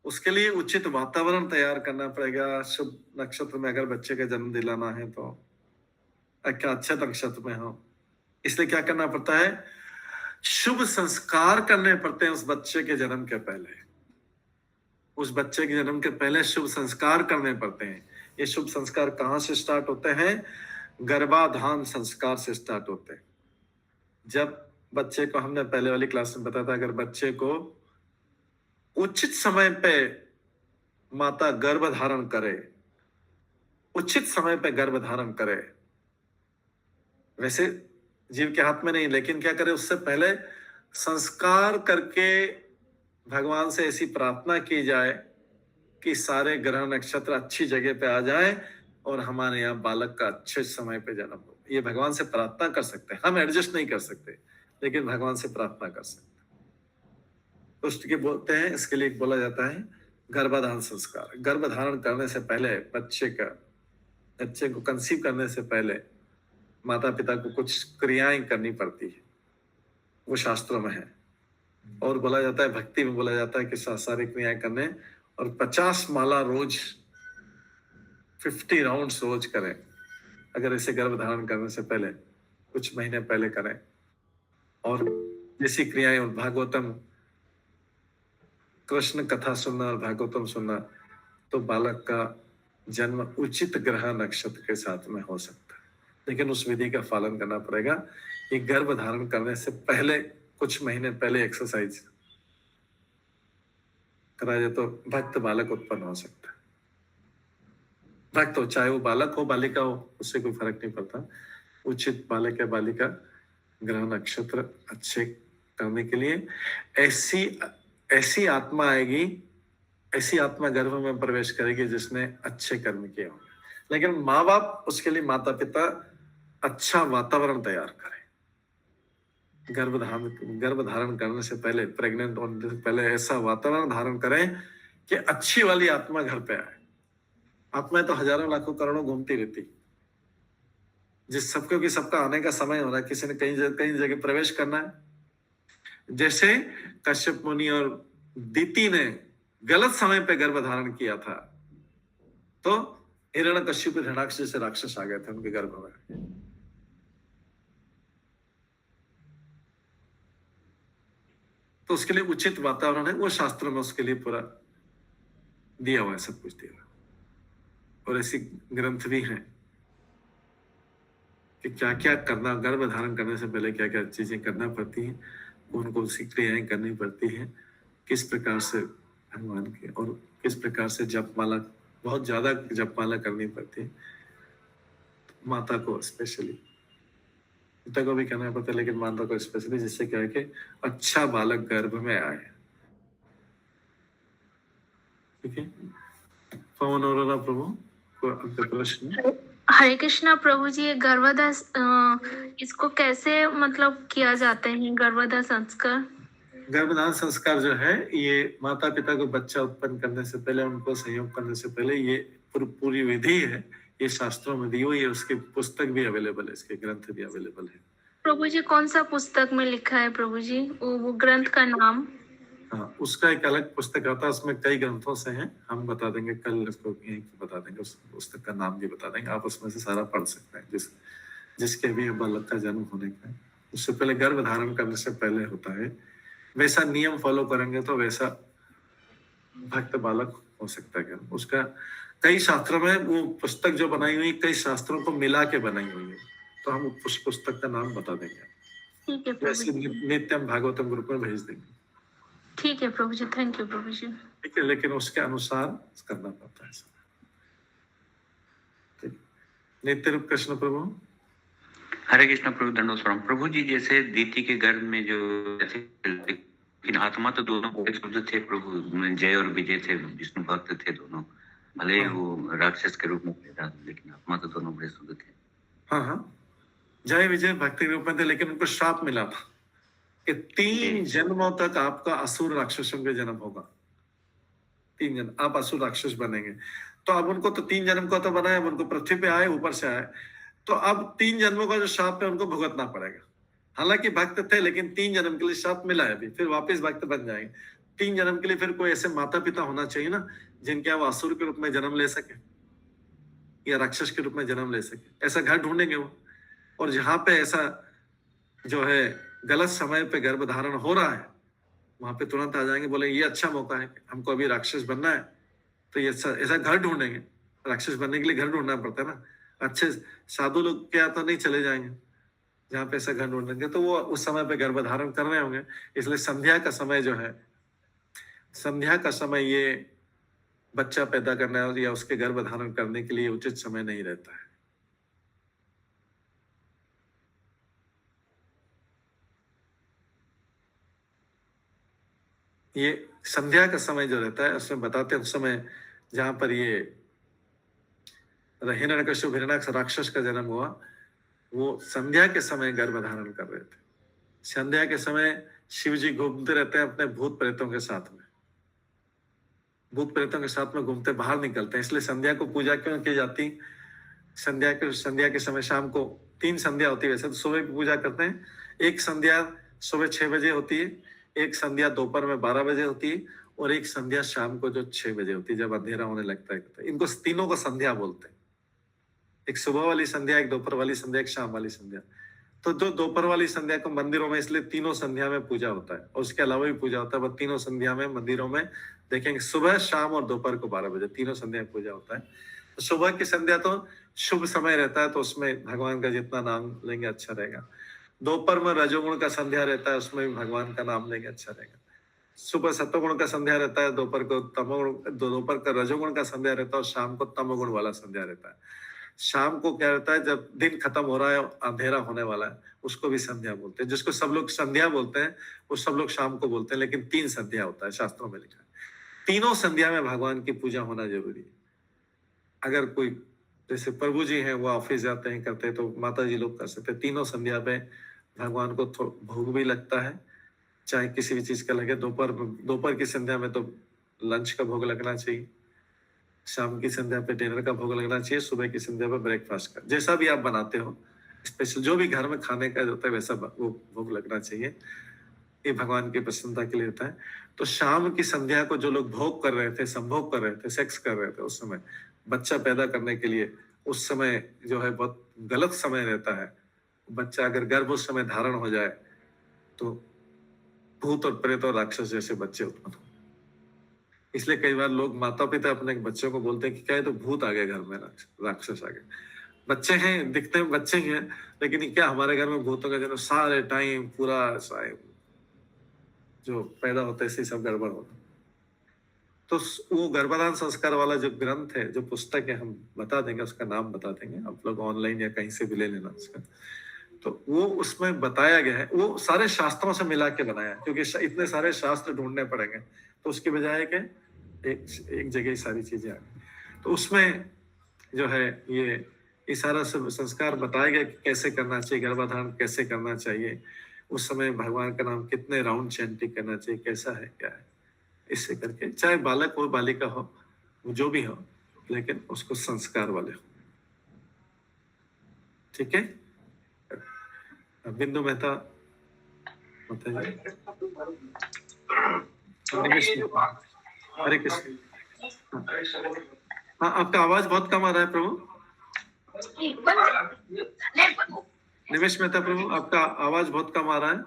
उसके लिए उचित वातावरण तैयार करना पड़ेगा। शुभ नक्षत्र में अगर बच्चे का जन्म दिलाना है तो क्या अच्छे नक्षत्र में हो, इसलिए क्या करना पड़ता है? शुभ संस्कार करने पड़ते हैं उस बच्चे के जन्म के पहले। उस बच्चे के जन्म के पहले शुभ संस्कार करने पड़ते हैं। ये शुभ संस्कार कहाँ से स्टार्ट होते हैं? गर्भाधान संस्कार से स्टार्ट होते हैं। जब बच्चे को, हमने पहले वाली क्लास में बताया था, अगर बच्चे को उचित समय पे माता गर्भ धारण करे, उचित समय पे गर्भ धारण करे, वैसे जीव के हाथ में नहीं, लेकिन क्या करे, उससे पहले संस्कार करके भगवान से ऐसी प्रार्थना की जाए कि सारे ग्रह नक्षत्र अच्छी जगह पे आ जाए और हमारे यहाँ बालक का अच्छे समय पे जन्म हो। ये भगवान से प्रार्थना कर सकते हैं, हम एडजस्ट नहीं कर सकते, लेकिन भगवान से प्रार्थना कर सकते हैं। उसके बोलते हैं, इसके लिए बोला जाता है गर्भाधान संस्कार। गर्भ धारण करने से पहले बच्चे को कंसीव करने से पहले माता पिता को कुछ क्रियाएं करनी पड़ती है, वो शास्त्रों में है। और बोला जाता है, भक्ति में बोला जाता है कि सारी क्रियाएं करने, और 50 माला रोज, 50 राउंड्स रोज करें। अगर इसे गर्भ धारण करने से पहले कुछ महीने पहले करें, और जैसी क्रियाएं, और भागवतम, कृष्ण कथा सुनना और भागवतम सुनना, तो बालक का जन्म उचित ग्रह नक्षत्र के साथ में हो सकता है, लेकिन उस विधि का पालन करना पड़ेगा। ये गर्भ धारण करने से पहले कुछ महीने पहले एक्सरसाइज करा जाए तो भक्त बालक उत्पन्न हो सकता है। भक्त हो, चाहे वो बालक हो बालिका हो, उससे कोई फर्क नहीं पड़ता। उचित बालक या बालिका ग्रह नक्षत्र अच्छे करने के लिए ऐसी आत्मा आएगी, ऐसी आत्मा गर्भ में प्रवेश करेगी जिसने अच्छे कर्म किए होंगे। लेकिन माँ बाप उसके लिए, माता पिता अच्छा वातावरण तैयार करें। गर्भ धारण करने से पहले, प्रेग्नेंट होने से पहले ऐसा वातावरण धारण करें कि अच्छी वाली आत्मा घर पे आए। आत्माएं तो हजारों लाखों करोड़ों घूमती रहती, जिस सबको कि सबका आने का समय हो रहा है, किसी ने कहीं जगह प्रवेश करना है। जैसे कश्यप मुनि और दीति ने गलत समय पे गर्भ धारण किया था, तो हिरण्यकश्यप हिरण्याक्ष जैसे राक्षस आ गए थे उनके गर्भ में। तो उसके लिए उचित वातावरण है, वो शास्त्रों में उसके लिए पूरा दिया हुआ है, सब कुछ दिया हुआ है। और ऐसी ग्रंथ भी हैं कि क्या क्या करना, गर्भ धारण करने से पहले क्या क्या चीजें करना पड़ती हैं, कौन कौन सी क्रियाएं करनी पड़ती हैं, किस प्रकार से भगवान के, और किस प्रकार से जपमाला, बहुत ज्यादा जपमाला करनी पड़ती है। माता को स्पेशली, पिता को भी करना पड़ता है, लेकिन माता को स्पेशली, जिससे क्या है कि अच्छा बालक गर्भ में आए। ठीक है, पवन अरोरा प्रभु को आपका प्रश्न। हरे कृष्णा प्रभु जी, ये गर्भधारण इसको कैसे मतलब किया जाता है, गर्भधारण संस्कार? गर्भधारण संस्कार जो है, ये माता पिता को बच्चा उत्पन्न करने से पहले, उनको संयोग करने से पहले, ये पूरी विधि है। ये शास्त्रों में दी हुई है, उसकी पुस्तक भी अवेलेबल है, इसके ग्रंथ भी अवेलेबल है। प्रभु जी कौन सा पुस्तक में लिखा है प्रभु जी, वो ग्रंथ का नाम? हाँ, उसका एक अलग पुस्तक आता है, उसमें कई ग्रंथों से हैं, हम बता देंगे कल, इसको यहीं बता देंगे, उस पुस्तक का नाम भी बता देंगे। आप उसमें से सारा पढ़ सकते हैं, जिसके भी बालक का जन्म होने का है, उससे पहले गर्भ धारण करने से पहले होता है। वैसा नियम फॉलो करेंगे तो वैसा भक्त बालक हो सकता है। उसका कई शास्त्रों में वो पुस्तक जो बनाई हुई, कई शास्त्रों को मिला के बनाई हुई है, तो हम उस पुस्तक का नाम बता देंगे। ठीक है प्रभु जी, नित्यम भागवतम ग्रुप में भेज देंगे। ठीक है प्रभु जी, थैंक यू प्रभु जी। ठीक है, लेकिन उसके अनुसार करना पड़ता है। ठीक, नित्य रूप कृष्ण प्रभु। हरे कृष्ण प्रभु, दंडोत प्रणाम प्रभु जी। जैसे दीति के गर्भ में जो, लेकिन आत्मा तो दोनों बड़े शुद्ध थे प्रभु, जय और विजय थे, विष्णु भक्त थे दोनों, भले वो राक्षस के रूप में पैदा, लेकिन आत्मा तो दोनों बड़े शुद्ध थे। हाँ हाँ, जय विजय भक्ति के रूप में थे, लेकिन उनको श्राप मिला था कि 3 जन्मों तक आपका असुर राक्षसों का जन्म होगा। 3 जन्म आप असुर राक्षस बनेंगे। तो अब उनको तो 3 जन्म को तो बनाया, अब उनको पृथ्वी पे आए, ऊपर से आए, तो अब 3 जन्मों का जो श्राप है उनको भुगतना पड़ेगा। हालांकि भक्त थे, लेकिन 3 जन्म के लिए श्राप मिला है अभी, फिर वापस भक्त बन जाएंगे। 3 जन्म के लिए फिर कोई ऐसे माता पिता होना चाहिए ना, जिनके वो असुर के रूप में जन्म ले सके या राक्षस के रूप में जन्म ले सके। ऐसा घर ढूंढेंगे वो, और जहां पे ऐसा जो है गलत समय पे गर्भ धारण हो रहा है, वहां पे तुरंत आ जाएंगे, बोले ये अच्छा मौका है, हमको अभी राक्षस बनना है, तो ये ऐसा घर ढूंढेंगे। राक्षस बनने के लिए घर ढूंढना पड़ता है ना, अच्छे साधु लोग क्या तो नहीं चले जाएंगे जहाँ पे ऐसा घर ढूंढेंगे, तो वो उस समय पे गर्भ धारण कर रहे होंगे। इसलिए संध्या का समय जो है, संध्या का समय ये बच्चा पैदा करना या उसके गर्भ धारण करने के लिए उचित समय नहीं रहता है। ये संध्या का समय जो रहता है, उसमें बताते हैं उस समय जहां पर ये हिरण्यकश्यप हिरण्याक्ष राक्षस का जन्म हुआ, वो संध्या के समय गर्भ धारण कर रहे थे। संध्या के समय शिव जी घूमते रहते हैं अपने भूत प्रेतों के साथ में, भूत प्रेतों के साथ में घूमते बाहर निकलते हैं। इसलिए संध्या को पूजा क्यों की जाती? संध्या के समय शाम को 3 संध्या होती है। वैसे तो सुबह की पूजा करते हैं, एक संध्या सुबह 6 बजे होती है, एक संध्या दोपहर में 12 बजे होती है, और एक संध्या शाम को जो 6 बजे होती है, जब अंधेरा होने लगता है। इनको तीनों को संध्या बोलते हैं। एक सुबह वाली संध्या, एक दोपहर वाली संध्या, एक शाम वाली संध्या। तो जो दोपहर वाली संध्या को मंदिरों में इसलिए तीनों संध्या में पूजा होता है, और उसके अलावा भी पूजा होता है, बस तीनों संध्या में मंदिरों में देखेंगे सुबह, शाम और दोपहर को 12 बजे, तीनों संध्या में पूजा होता है। तो सुबह की संध्या तो शुभ समय रहता है, तो उसमें भगवान का जितना नाम लेंगे अच्छा रहेगा। दोपहर में रजोगुण का संध्या रहता है, उसमें भी भगवान का नाम लेंगे अच्छा रहेगा। सुबह सत्वगुण का संध्या रहता है, दोपहर को तमोगुण, दोपहर का रजोगुण का संध्या रहता है और शाम को तमोगुण वाला संध्या रहता है। शाम को क्या रहता है, जब दिन खत्म हो रहा है, अंधेरा होने वाला है, उसको भी संध्या बोलते हैं। जिसको सब लोग संध्या बोलते हैं वो सब लोग शाम को बोलते हैं, लेकिन 3 संध्या होता है, शास्त्रों में लिखा है। तीनों संध्या में भगवान की पूजा होना जरूरी है। अगर कोई जैसे प्रभु जी हैं, वो ऑफिस जाते हैं करते हैं, तो माता जी लोग कर सकते हैं। तीनों संध्या में भगवान को भोग भी लगता है, चाहे किसी भी चीज का लगे। दोपहर की संध्या में तो लंच का भोग लगना चाहिए, शाम की संध्या पे डिनर का भोग लगना चाहिए, सुबह की संध्या पे ब्रेकफास्ट का, जैसा भी आप बनाते हो स्पेशल जो भी घर में खाने का होता है वैसा वो भोग लगना चाहिए। ये भगवान की प्रसन्नता के लिए होता है। तो शाम की संध्या को जो लोग भोग कर रहे थे, संभोग कर रहे थे, सेक्स कर रहे थे, उस समय बच्चा पैदा करने के लिए, उस समय जो है बहुत गलत समय रहता है। बच्चा अगर गर्भ उस समय धारण हो जाए तो भूत और प्रेत और राक्षस जैसे बच्चे उत्पन्न हो। इसलिए कई बार लोग माता पिता अपने बच्चों को बोलते हैं कि क्या है, तो भूत आ गए घर में, राक्षस आ गए। बच्चे हैं, दिखते हैं बच्चे ही हैं, लेकिन क्या हमारे घर में भूतों का जन्म सारे टाइम पूरा जो पैदा होता है इसी सब गड़बड़ होता है। तो वो गर्भाधान संस्कार वाला जो ग्रंथ है, जो पुस्तक है, हम बता देंगे, उसका नाम बता देंगे, आप लोग ऑनलाइन या कहीं से भी ले लेना उसका। तो वो उसमें बताया गया है, वो सारे शास्त्रों से मिला के बनाया है, क्योंकि इतने सारे शास्त्र ढूंढने पड़ेंगे, तो उसकी बजाय के एक जगह ही सारी चीजें आ गई। तो उसमें जो है ये सारा सब संस्कार बताया गया कि कैसे करना चाहिए, गर्भाधान कैसे करना चाहिए, उस समय भगवान का नाम कितने राउंड चैंटिंग करना चाहिए, कैसा है क्या है, इससे करके चाहे बालक हो बालिका हो, जो भी हो, लेकिन उसको संस्कार वाले हो। ठीक है, बिंदु मेहता बताइए। हरे कृष्ण। हाँ, आपका आवाज बहुत कम आ रहा है प्रभु। निमेश मेहता प्रभु, आपका आवाज बहुत कम आ रहा है।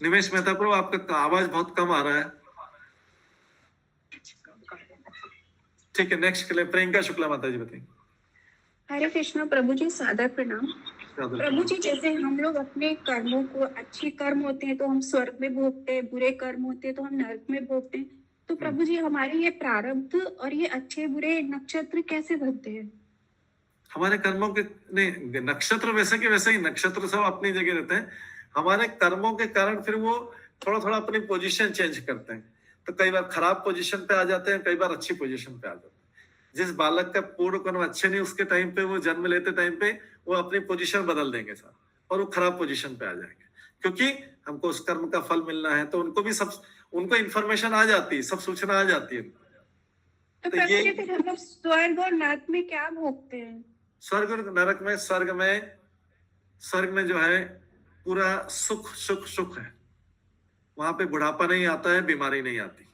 निमेश मेहता प्रभु, आपका आवाज बहुत कम आ रहा है। ठीक है, नेक्स्ट के लिए प्रियंका शुक्ला माता जी बताइए। हरे कृष्णा प्रभु जी, सादर प्रणाम। प्रभु जी, जैसे हम लोग अपने कर्मों को, अच्छे कर्म होते हैं तो हम स्वर्ग में भोगते हैं, बुरे कर्म होते हैं तो हम नरक में भोगते हैं। तो प्रभु जी, हमारे ये प्रारब्ध और ये अच्छे बुरे नक्षत्र कैसे बनते हैं? हमारे कर्मों के नहीं, नक्षत्र वैसे के वैसे ही, नक्षत्र सब अपनी जगह रहते हैं। हमारे कर्मों के कारण फिर वो थोड़ा थोड़ा अपनी पोजीशन चेंज करते हैं। तो कई बार खराब पोजीशन पे आ जाते हैं, कई बार अच्छी पोजीशन पे आ जाते हैं। जिस बालक का पूर्ण कर्म अच्छे नहीं, उसके टाइम पे वो जन्म लेते टाइम पे वो अपनी पोजीशन बदल देंगे सर, और वो खराब पोजीशन पे आ जाएंगे, क्योंकि हमको उस कर्म का फल मिलना है। तो उनको भी उनको इंफॉर्मेशन आ जाती है, सब सूचना आ जाती है। तो ये फिर हम लोग स्वर्ग और नरक में क्या भोगते हैं? स्वर्ग और नरक में, स्वर्ग में जो है पूरा सुख सुख सुख है। वहां पे बुढ़ापा नहीं आता है, बीमारी नहीं आती,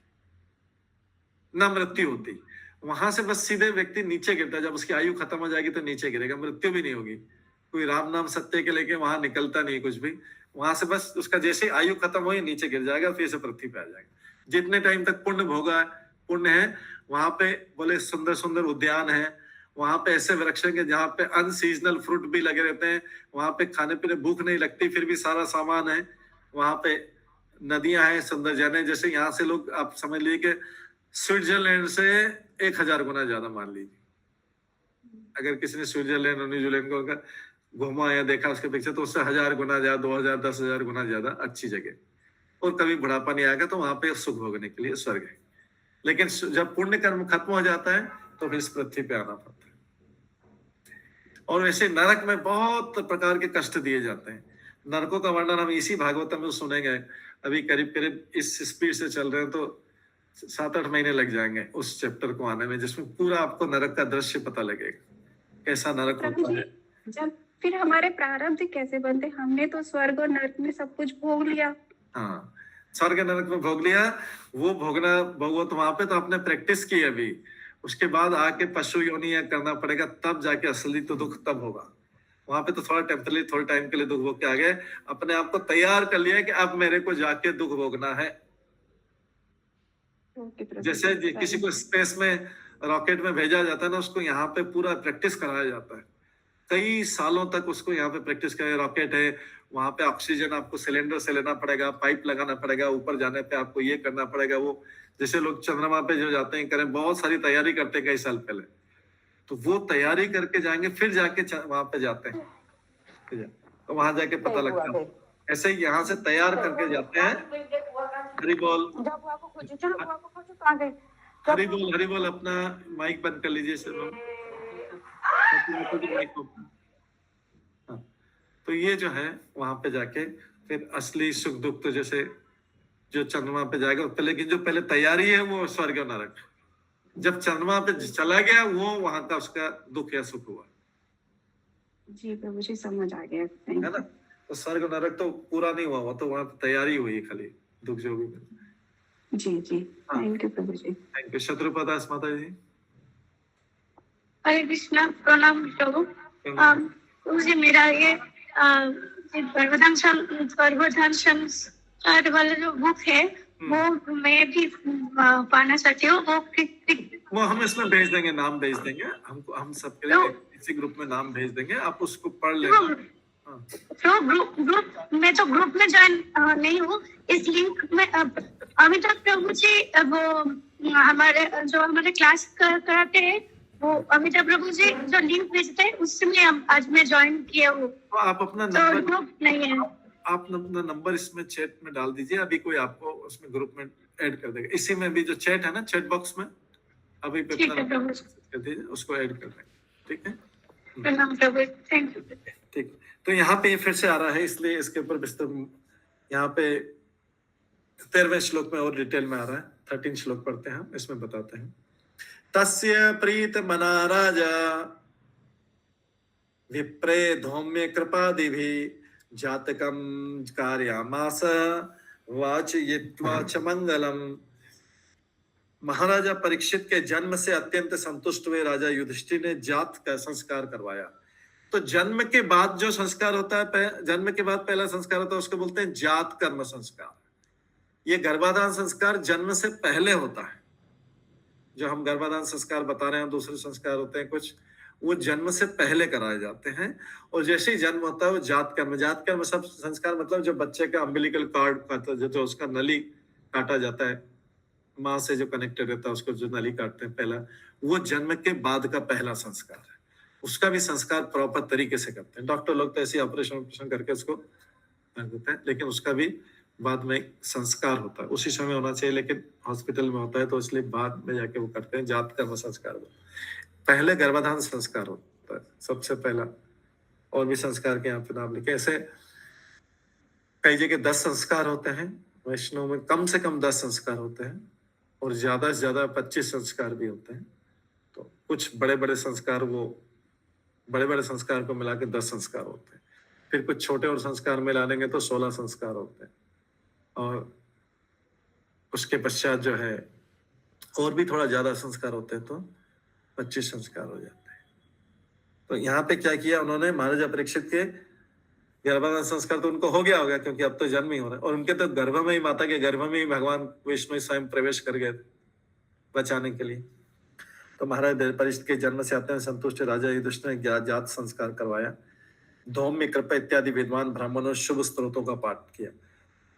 ना मृत्यु होती। वहां से बस सीधे व्यक्ति नीचे गिरता है। जब उसकी आयु खत्म हो जाएगी तो नीचे गिरेगा, मृत्यु भी नहीं होगी। कोई राम नाम सत्य के लेके वहां निकलता नहीं कुछ भी। वहां से बस उसका जैसे आयु खत्म हुई नीचे गिर जाएगा, फिर से पृथ्वी पे आ जाएगा। जितने टाइम तक पुण्य है, वहां पे बोले सुंदर सुंदर उद्यान है, वहां पे ऐसे वृक्ष हैं जहाँ पे अनसीजनल फ्रूट भी लगे रहते हैं, वहां पे खाने पीने भूख नहीं लगती, फिर भी सारा सामान है। वहां पे नदियां हैं, सुंदर झरने, जैसे यहाँ से लोग आप समझ लीजिए कि स्विट्जरलैंड से 1000 गुना ज्यादा मान लीजिए। अगर किसी ने स्विट्जरलैंड और न्यूजीलैंड को घूमा या देखा उसके पिक्चर, तो उससे 1000 गुना ज्यादा, 2000, 10,000 गुना ज्यादा अच्छी जगह। और कभी बुढ़ापा नहीं आएगा, तो वहां पे सुख भोगने के लिए स्वर्ग है। लेकिन जब पुण्य कर्म खत्म हो जाता है तो फिर इस पृथ्वी पे आना पड़ता है। और वैसे नरक में बहुत प्रकार के कष्ट दिए जाते हैं। नरकों का वर्णन हम इसी भागवत में सुनेंगे। अभी करीब करीब इस स्पीड से चल रहे हैं तो 7-8 महीने लग जाएंगे उस चैप्टर को आने में, जिसमें पूरा आपको नरक का दृश्य पता लगेगा, कैसा नरक होता है। जब फिर हमारे प्रारब्ध कैसे बनते? हमने तो स्वर्ग और नरक में सब कुछ भोग लिया। हाँ, स्वर्ग नरक में भोग लिया, वो भोगो तो वहां पे तो आपने प्रैक्टिस की अभी, उसके बाद आके पशु योनि करना पड़ेगा, तब जाके असली तो दुख तब होगा। वहां पे तो थोड़ा टेम्पररी, थोड़े टाइम के लिए दुख भोग के आ गए, अपने आप को तैयार कर लिया कि अब मेरे को जाके दुख भोगना है। ओके प्रभु जैसे जी, किसी को स्पेस में रॉकेट में भेजा जाता है ना, उसको यहाँ पे पूरा प्रैक्टिस कराया जाता है। कई सालों तक उसको यहाँ पे प्रैक्टिस कराया। रॉकेट है, वहां पे ऑक्सीजन आपको सिलेंडर से लेना पड़ेगा, पाइप लगाना पड़ेगा, ऊपर जाने पे आपको ये करना पड़ेगा, वो जैसे लोग चंद्रमा पे जो जाते हैं करें, बहुत सारी तैयारी करते हैं कई साल पहले। तो वो तैयारी करके जाएंगे, फिर जाके वहां पे जाते हैं, तो वहां जाके पता लगता है। ऐसे ही यहाँ से तैयार करके जाते हैं। हरि बोल, हरि बोल, हरि बोल। अपना माइक बंद कर लीजिए सब लोग। Mike open. हाँ, तो ये जो है वहां पे जाके फिर असली सुख दुख, तो जैसे जो चंद्रमा पे जाएगा लेकिन जो पहले तैयारी है वो स्वर्ग और नरक। जब चंद्रमा पे चला गया वो वहां का उसका दुख या सुख हुआ। जी प्रभु जी, समझ आ गया, है ना। तो स्वर्ग और नरक तो पूरा नहीं हुआ, वो तो वहां तैयारी हुई है खाली, दुख जो भी। जी जी, थैंक यू प्रभु जी। Thank you. शत्रुपदास माता जी। हरे कृष्णा, प्रणाम प्रभु। मुझे मेरा ये गर्भधान संस्कार वाला जो बुक है वो मैं भी पाना चाहती हूँ। वो हम इसमें भेज देंगे, नाम भेज देंगे, हम सबके लिए इसी ग्रुप में नाम भेज देंगे, आप उसको पढ़ लेना। तो ग्रुप मैं तो ग्रुप में ज्वाइन नहीं हूँ, इस लिंक में अमिताभ प्रभु जी वो हमारे क्लास कराते हैं, वो अमिताभ प्रभु जी जो लिंक भेजते हैं उसमें आज मैं ज्वाइन किया हूँ। तो आप अपना नंबर ग्रुप नहीं है, आप अपना नंबर इसमें चैट में डाल दीजिए, अभी कोई आपको उसमें ग्रुप में ऐड कर देगा। इसी में भी जो चैट है ना, चैट बॉक्स में अभी पे अपना नंबर कर दीजिए, उसको ऐड कर देंगे। ठीक है, प्रणाम प्रभु, थैंक यू। ठीक। तो यहाँ पे फिर से आ रहा है, इसलिए इसके ऊपर विस्तार यहाँ पे 13वें श्लोक में और डिटेल में आ रहा है। 13 श्लोक पढ़ते हैं, इसमें बताते हैं। तस्य प्रीत मना राजा विप्रे धौम्य कृपादिभि जातकम कार्यामास वाचयित्वा च मंगलम। महाराजा परीक्षित के जन्म से अत्यंत संतुष्ट हुए राजा युधिष्ठिर ने जात का संस्कार करवाया। तो जन्म के बाद जो संस्कार होता है, जन्म के बाद पहला संस्कार होता है, उसको बोलते हैं जात कर्म संस्कार। ये गर्भाधान संस्कार जन्म से पहले होता है। जो हम गर्भाधान संस्कार बता रहे हैं, दूसरे संस्कार होते हैं कुछ, वो जन्म से पहले कराए जाते हैं। और जैसे ही जन्म होता है वो जात कर्म सब संस्कार, मतलब जो बच्चे का अम्बिलिकल कार्ड काटा, जो उसका नली काटा जाता है, माँ से जो कनेक्टेड रहता है उसको जो नली काटते हैं पहला, वो जन्म के बाद का पहला संस्कार है। उसका भी संस्कार प्रॉपर तरीके से करते हैं। डॉक्टर लोग तो ऐसे ऑपरेशन करके उसको कर देते हैं, लेकिन उसका भी बाद में संस्कार होता है। उसी समय होना चाहिए, लेकिन हॉस्पिटल में होता है तो इसलिए बाद में जाके वो करते हैं। जात कर्म संस्कार पहले गर्भाधान संस्कार होता है सबसे पहला। और भी संस्कार के यहाँ पे नाम लिखे। ऐसे कई जगह 10 संस्कार होते हैं, वैष्णव में कम से कम 10 संस्कार होते हैं, और ज्यादा से ज्यादा 25 संस्कार भी होते हैं। तो कुछ बड़े बड़े संस्कार, वो बड़े बड़े संस्कार को मिला के 10 संस्कार होते हैं। फिर कुछ छोटे और संस्कार मिला लेंगे तो 16 संस्कार होते हैं। और उसके पश्चात जो है और भी थोड़ा ज्यादा संस्कार होते हैं तो 25 संस्कार हो जाते हैं। तो यहाँ पे क्या किया उन्होंने, महाराजा परीक्षित के गर्भाधान संस्कार तो उनको हो गया होगा, क्योंकि अब तो जन्म ही हो रहा है, और उनके तो गर्भ में ही, माता के गर्भ में ही भगवान विष्णु स्वयं प्रवेश कर गए बचाने के लिए। तो महाराज परीक्षित के जन्म से आते हैं संतुष्ट राजा युधिष्ठिर ने जात संस्कार करवाया। धौम्य कृपा इत्यादि विद्वान ब्राह्मणों शुभ स्त्रोतों का पाठ किया।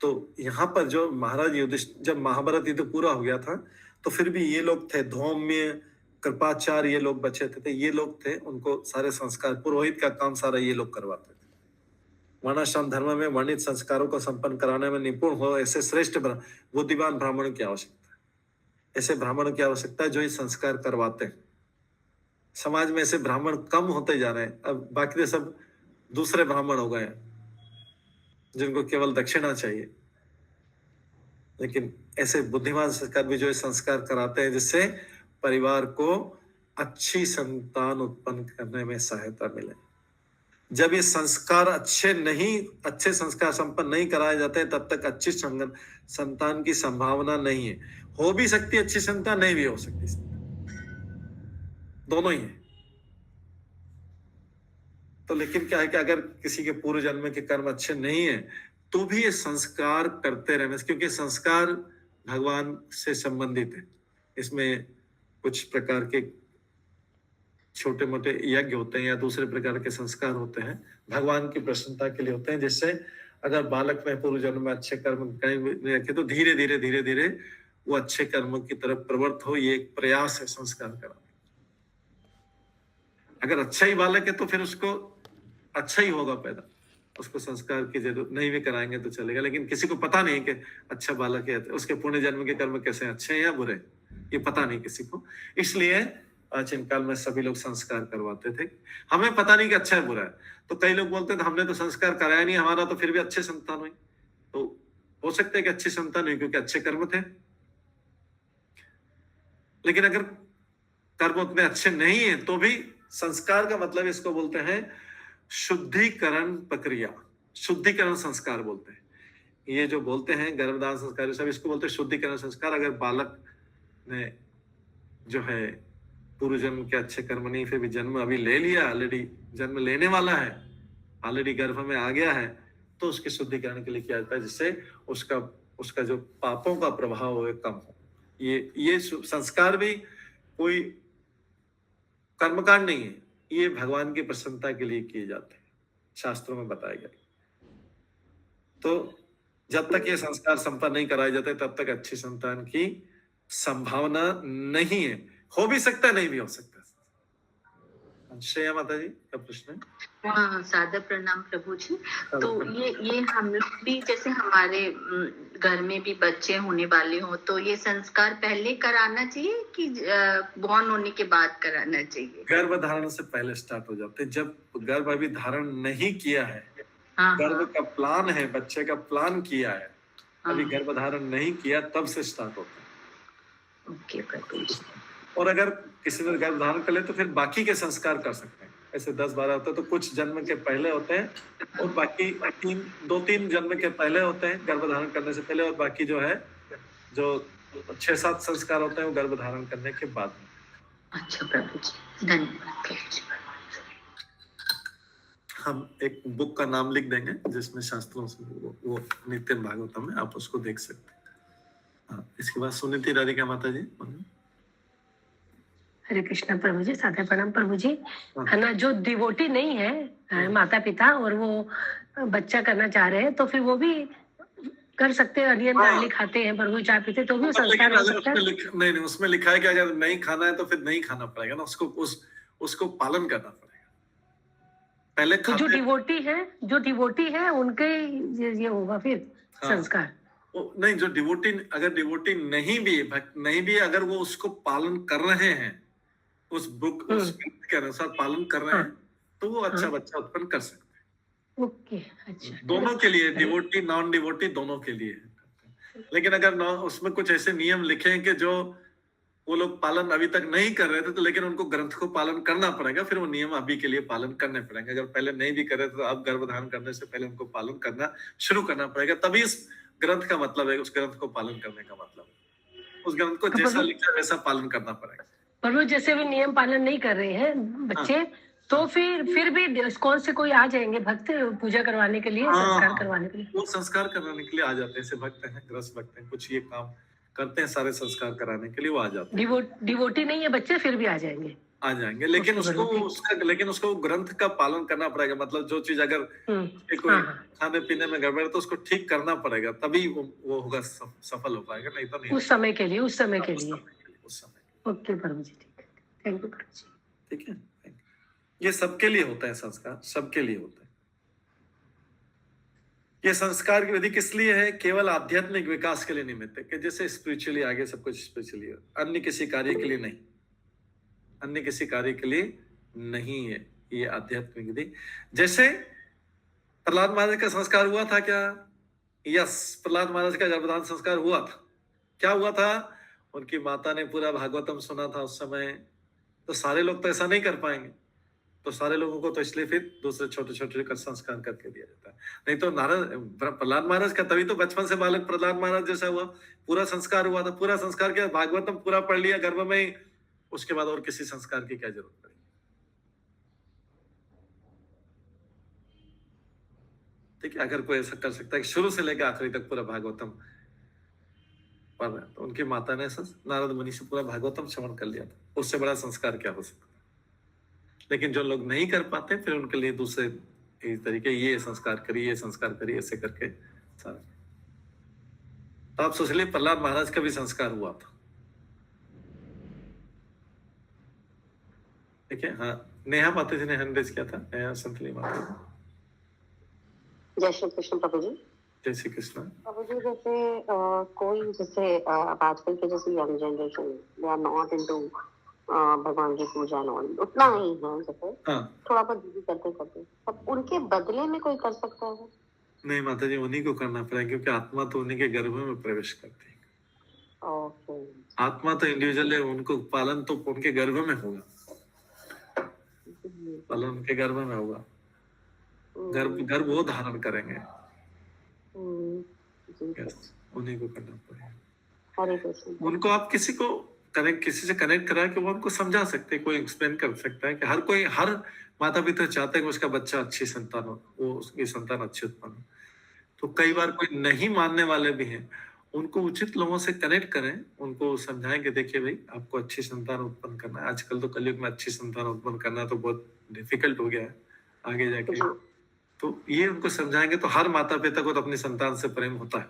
तो यहाँ पर जो महाराज युधिष्ठिर, जब महाभारत युद्ध पूरा हो गया था तो फिर भी ये लोग थे, धौम्य कृपाचार्य, ये लोग बचे थे, ये लोग थे, उनको सारे संस्कार, पुरोहित का काम सारा ये लोग करवाते थे। वर्णाश्रम धर्म में वर्णित संस्कारों को संपन्न कराने में निपुण हो ऐसे श्रेष्ठ बुद्धिमान ब्राह्मणों की आवश्यकता है। ऐसे ब्राह्मणों की आवश्यकता है जो ये संस्कार करवाते हैं। समाज में ऐसे ब्राह्मण कम होते जा रहे हैं। अब बाकी तो सब दूसरे ब्राह्मण हो गए जिनको केवल दक्षिणा चाहिए, लेकिन ऐसे बुद्धिमान संस्कार भी जो संस्कार कराते हैं जिससे परिवार को अच्छी संतान उत्पन्न करने में सहायता मिले। जब ये संस्कार अच्छे संस्कार संपन्न नहीं कराए जाते तब तक अच्छी संतान की संभावना नहीं है। हो भी सकती अच्छी संतान, नहीं भी हो सकती, दोनों ही है। तो लेकिन क्या है कि अगर किसी के पूर्व जन्म के कर्म अच्छे नहीं है तो भी ये संस्कार करते रहने, क्योंकि संस्कार भगवान से संबंधित है। इसमें कुछ प्रकार के छोटे मोटे यज्ञ होते हैं या दूसरे प्रकार के संस्कार होते हैं, भगवान की प्रसन्नता के लिए होते हैं, जिससे अगर बालक में पूर्व जन्म में अच्छे कर्म कहीं भी रखे तो धीरे धीरे वो अच्छे कर्मों की तरफ प्रवृत्त हो। ये एक प्रयास है संस्कार कराने। अगर अच्छा ही बालक है तो फिर उसको अच्छा ही होगा पैदा, उसको संस्कार की जरूरत नहीं भी कराएंगे तो चलेगा। लेकिन किसी को पता नहीं कि अच्छा बालक है, उसके पुण्य जन्म के कर्म कैसे अच्छे हैं या बुरे, ये पता नहीं किसी को। इसलिए प्राचीन काल में सभी लोग संस्कार करवाते थे। हमें पता नहीं कि अच्छा है बुरा है, तो कई लोग बोलते थे हमने तो संस्कार कराया नहीं, हमारा तो फिर भी अच्छे संतान हुई। तो हो सकता है कि अच्छी संतान हुई क्योंकि अच्छे कर्म थे, लेकिन अगर कर्म उतने अच्छे नहीं है तो भी संस्कार का मतलब इसको बोलते हैं शुद्धिकरण प्रक्रिया, शुद्धिकरण संस्कार बोलते हैं। ये जो बोलते हैं गर्भधारण संस्कार सब इसको बोलते हैं शुद्धिकरण संस्कार। अगर बालक ने जो है पूर्व जन्म के अच्छे कर्म नहीं, फिर भी जन्म अभी ले लिया, ऑलरेडी जन्म लेने वाला है, ऑलरेडी गर्भ में आ गया है, तो उसके शुद्धिकरण के लिए किया जाता है, जिससे उसका जो पापों का प्रभाव है कम हो। ये संस्कार भी कोई कर्मकांड नहीं है, ये भगवान की प्रसन्नता के लिए किए जाते हैं, शास्त्रों में बताया गया। तो जब तक ये संस्कार संपन्न नहीं कराए जाते तब तक अच्छी संतान की संभावना नहीं है। हो भी सकता है, नहीं भी हो सकता। श्रेया माता जी का प्रश्न है। हाँ, सादर प्रणाम प्रभु जी। तो ये हम लोग भी जैसे हमारे घर में भी बच्चे होने वाले हो तो ये संस्कार पहले कराना चाहिए कि बॉर्न होने के बाद कराना चाहिए? गर्भ धारण से पहले स्टार्ट हो जाते हैं। जब गर्भ अभी धारण नहीं किया है, हाँ, गर्भ का प्लान है, बच्चे का प्लान किया है, अभी गर्भ धारण नहीं किया, तब से स्टार्ट होता है। ओके प्रभु जी। और अगर किसी ने गर्भ धारण कर ले तो फिर बाकी के संस्कार कर सकते हैं। ऐसे 10-12 होते हैं, तो कुछ जन्म के पहले होते हैं और बाकी 2-3 जन्म के पहले होते हैं गर्भ धारण करने से पहले, और बाकी जो है जो 6-7 संस्कार होते हैं वो गर्भ धारण करने के बाद में। अच्छा प्रभु जी, धन्यवाद प्रभु जी। हम एक बुक का नाम लिख देंगे जिसमें शास्त्रों से वो नित्य भागवतम में आप उसको देख सकते हैं। इसके बाद सुनीति राधिका माता जी। हरे कृष्णा प्रभु जी, सादर प्रणाम प्रभु जी। है ना, जो डिवोटी नहीं है माता पिता और वो बच्चा करना चाह रहे हैं तो फिर वो भी कर सकते हैं, अनियन दाल खाते हैं प्रभु, चाय पीते तो भी संस्कार हो सकता है। नहीं, उसमें लिखा है कि अगर नहीं खाना है तो फिर नहीं खाना पड़ेगा ना, उसको पालन करना पड़ेगा। पहले तो जो डिवोटी है उनके ये होगा फिर संस्कार। नहीं, जो अगर डिवोटी नहीं भी अगर वो उसको पालन कर रहे हैं, उस बुक के अनुसार पालन कर रहे हैं, तो वो अच्छा बच्चा उत्पन्न कर सकते हैं। ओके, अच्छा। दोनों के लिए, डिवोटी नॉन डिवोटी दोनों के लिए। लेकिन अगर उसमें कुछ ऐसे नियम लिखे हैं कि जो वो लोग पालन अभी तक नहीं कर रहे थे, तो लेकिन उनको ग्रंथ को पालन करना पड़ेगा, फिर वो नियम अभी के लिए पालन करने पड़ेंगे। अगर पहले नहीं भी कर रहे थे तो अब गर्भधारण करने से पहले उनको पालन करना शुरू करना पड़ेगा, तभी इस ग्रंथ का मतलब है, उस ग्रंथ को पालन करने का मतलब है। उस ग्रंथ को जैसा लिखा है वैसा पालन करना पड़ेगा। पर वो जैसे भी नियम पालन नहीं कर रहे हैं बच्चे, तो फिर भी कौन से कोई आ जाएंगे भक्त पूजा करवाने के लिए, संस्कार करवाने के लिए? वो संस्कार कराने के लिए आ जाते हैं, ऐसे भक्त हैं, ग्रस्त भक्त हैं, कुछ ये काम करते हैं सारे संस्कार कराने के लिए, वो आ जाते हैं। डिवोटी नहीं है बच्चे फिर भी आ जाएंगे, लेकिन उसको ग्रंथ का पालन करना पड़ेगा। मतलब जो चीज अगर कोई खाने पीने में गड़बड़ है तो उसको ठीक करना पड़ेगा, तभी वो होगा, सफल हो पाएगा, नहीं तो नहीं। उस समय के लिए। ओके प्रभु जी, ठीक है, थैंक यू प्रभु जी। ठीक है, ये सबके लिए होता है संस्कार, सबके लिए होता है। ये संस्कार की विधि किस लिए है? केवल आध्यात्मिक विकास के लिए निमित्त है, कि जैसे स्पिरिचुअली आगे सब कुछ स्पिरिचुअली है, अन्य किसी कार्य के लिए नहीं, अन्य किसी कार्य के लिए नहीं है ये आध्यात्मिक विधि। जैसे प्रहलाद महाराज का संस्कार हुआ था क्या? यस, प्रहलाद महाराज का गर्भधारण संस्कार हुआ था। क्या हुआ था? उनकी माता ने पूरा भागवतम सुना था उस समय, तो सारे लोग तो ऐसा नहीं कर पाएंगे, तो सारे लोगों को तो इसलिए फिर दूसरे छोटे छोटे संस्कार करके दिया जाता है। नहीं तो प्रहलाद महाराज का तभी तो बचपन से बालक प्रहलाद महाराज जैसा हुआ, पूरा संस्कार हुआ था, पूरा संस्कार किया, भागवतम पूरा पढ़ लिया गर्भ में ही, उसके बाद और किसी संस्कार की क्या जरूरत पड़ेगी? ठीक है, अगर कोई ऐसा कर सकता है कि शुरू से लेकर आखिरी तक पूरा भागवतम पढ़ रहे हैं, तो उनकी माता ने नारद मुनि से पूरा भागवतम श्रवण कर लिया था। उससे बड़ा संस्कार क्या हो सकता। लेकिन जो लोग नहीं कर पाते फिर उनके लिए दूसरे इस तरीके ये संस्कार करिए, ये संस्कार करिए, ऐसे करके सारा। तो आप सोच लीजिए प्रहलाद महाराज का भी संस्कार हुआ था। ठीक है। हाँ, नेहा माता जी ने हैंड रेज किया था। नेहा संतली माता जी। जय श्री कृष्ण प्रभु जी। जय श्री कृष्ण प्रभु जी। जैसे कोई जैसे आजकल के जैसे young generation they are not into भगवान की पूजा नॉन उतना ही है, जैसे थोड़ा बहुत दीदी करते करते, तब उनके बदले में कोई कर सकता है? नहीं माता जी, उन्हीं को करना पड़ेगा, क्योंकि आत्मा तो उन्हीं के गर्भ में प्रवेश करती है। ओके। आत्मा तो इंडिविजुअल है, उनको पालन तो उनके गर्भ में होगा, पालन उनके गर्भ में होगा। गर्भ वो धारण करेंगे। उन्हीं को करना पड़ेगा। उनको आप किसी से कनेक्ट करा के वो उनको समझा सकते हैं, कोई एक्सप्लेन कर सकता है कि हर माता पिता चाहते हैं कि उसका बच्चा अच्छी संतान हो, वो उसकी संतान अच्छी उत्पन्न हो। तो कई बार कोई नहीं मानने वाले भी हैं, उनको उचित लोगों से कनेक्ट करें, उनको समझाएं कि देखिए भाई आपको अच्छी संतान उत्पन्न करना है। आजकल तो कलयुग में अच्छी संतान उत्पन्न करना तो बहुत डिफिकल्ट हो गया है आगे जाके। तो ये उनको समझाएंगे तो हर माता पिता को तो अपनी संतान से प्रेम होता है।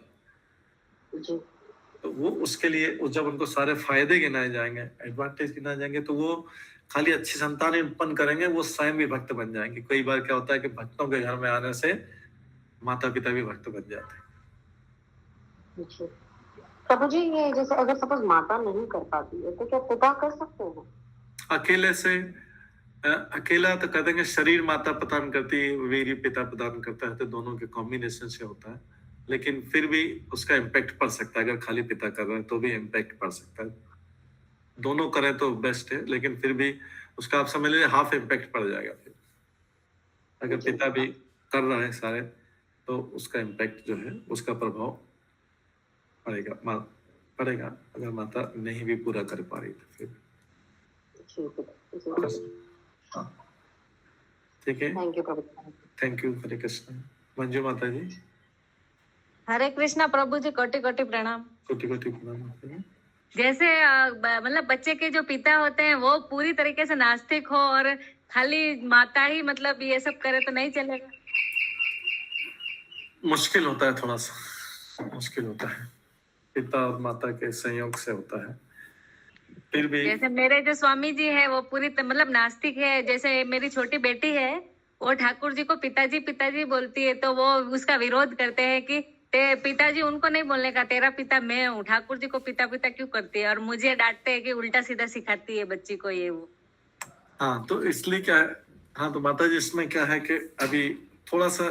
तो वो उसके लिए जब उनको सारे फायदे गिनाए जाएंगे, एडवांटेज गिनाए जाएंगे, तो वो खाली अच्छी संतान उत्पन्न करेंगे, वो स्वयं भी भक्त बन जाएंगे। कई बार क्या होता है कि भक्तों के घर में आने से माता पिता भी भक्त बन जाते हैं। प्रभु जी, ये जैसे अगर सपोज माता नहीं कर पाती है तो क्या पिता कर सकते हैं? अकेला तो कर देंगे। शरीर माता प्रदान करती है, वीर्य पिता प्रदान करता है, तो दोनों के कॉम्बिनेशन से होता है। लेकिन फिर भी उसका इम्पैक्ट पड़ सकता है। अगर खाली पिता कर रहे हैं तो भी इम्पैक्ट पड़ सकता है। दोनों करें तो बेस्ट है, लेकिन फिर भी उसका आप समझ लीजिए हाफ इम्पैक्ट पड़ जाएगा। फिर अगर पिता भी कर रहा है सारे, तो उसका इम्पैक्ट जो है, उसका प्रभाव पड़ेगा। अगर माता नहीं भी पूरा कर पा रही तो फिर ठीक है। Thank you. हरे कृष्ण। मंजू माता जी। हरे कृष्णा प्रभु जी। कोटि कोटि प्रणाम। कोटि कोटि प्रणाम। जैसे मतलब बच्चे के जो पिता होते हैं वो पूरी तरीके से नास्तिक हो और खाली माता ही मतलब ये सब करे तो नहीं चलेगा? मुश्किल होता है, थोड़ा सा मुश्किल होता है। पिता और माता के संयोग से होता है। फिर भी जैसे मेरे जो स्वामी जी है वो पूरी मतलब नास्तिक है। जैसे मेरी छोटी बेटी है, वो ठाकुर जी को पिताजी पिताजी बोलती है, तो वो उसका विरोध करते हैं कि पिताजी उनको नहीं बोलने का, तेरा पिता मैं हूँ, ठाकुर जी को पिता पिता क्यों करती है? और मुझे डांटते हैं कि उल्टा सीधा सिखाती है बच्ची को ये वो। हाँ, तो इसलिए क्या है, हाँ तो माता जी इसमें क्या है कि अभी थोड़ा सा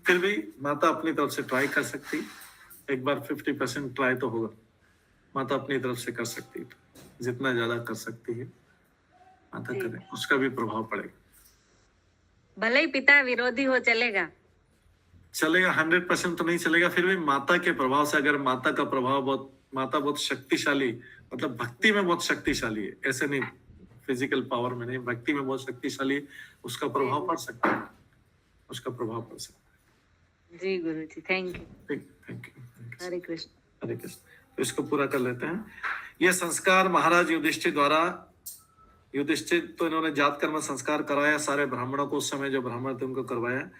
फिर भी माता अपनी तरफ से ट्राई कर सकती। एक बार 50% ट्राई तो होगा, माता अपनी तरफ से कर सकती है। जितना ज्यादा कर सकती है माता करे, उसका भी प्रभाव पड़ेगा। भले ही पिता विरोधी हो चलेगा? 100% तो नहीं चलेगा। फिर भी माता के प्रभाव से, अगर माता का प्रभाव माता बहुत शक्तिशाली, मतलब भक्ति में बहुत शक्तिशाली है, ऐसे नहीं फिजिकल पावर में नहीं, भक्ति में बहुत शक्तिशाली, उसका प्रभाव पड़ सकता है। उसका प्रभाव पड़ सकता है। जी गुरु जी, thank you. Thank you. Hare Krishna. Hare Krishna. तो इसको पूरा कर लेते हैं। यह संस्कार महाराज युधिष्ठिर द्वारा, युधिष्ठिर तो इन्होंने जात कर्म संस्कार कराया सारे ब्राह्मणों को। उस समय जो ब्राह्मण थे उनको करवाया।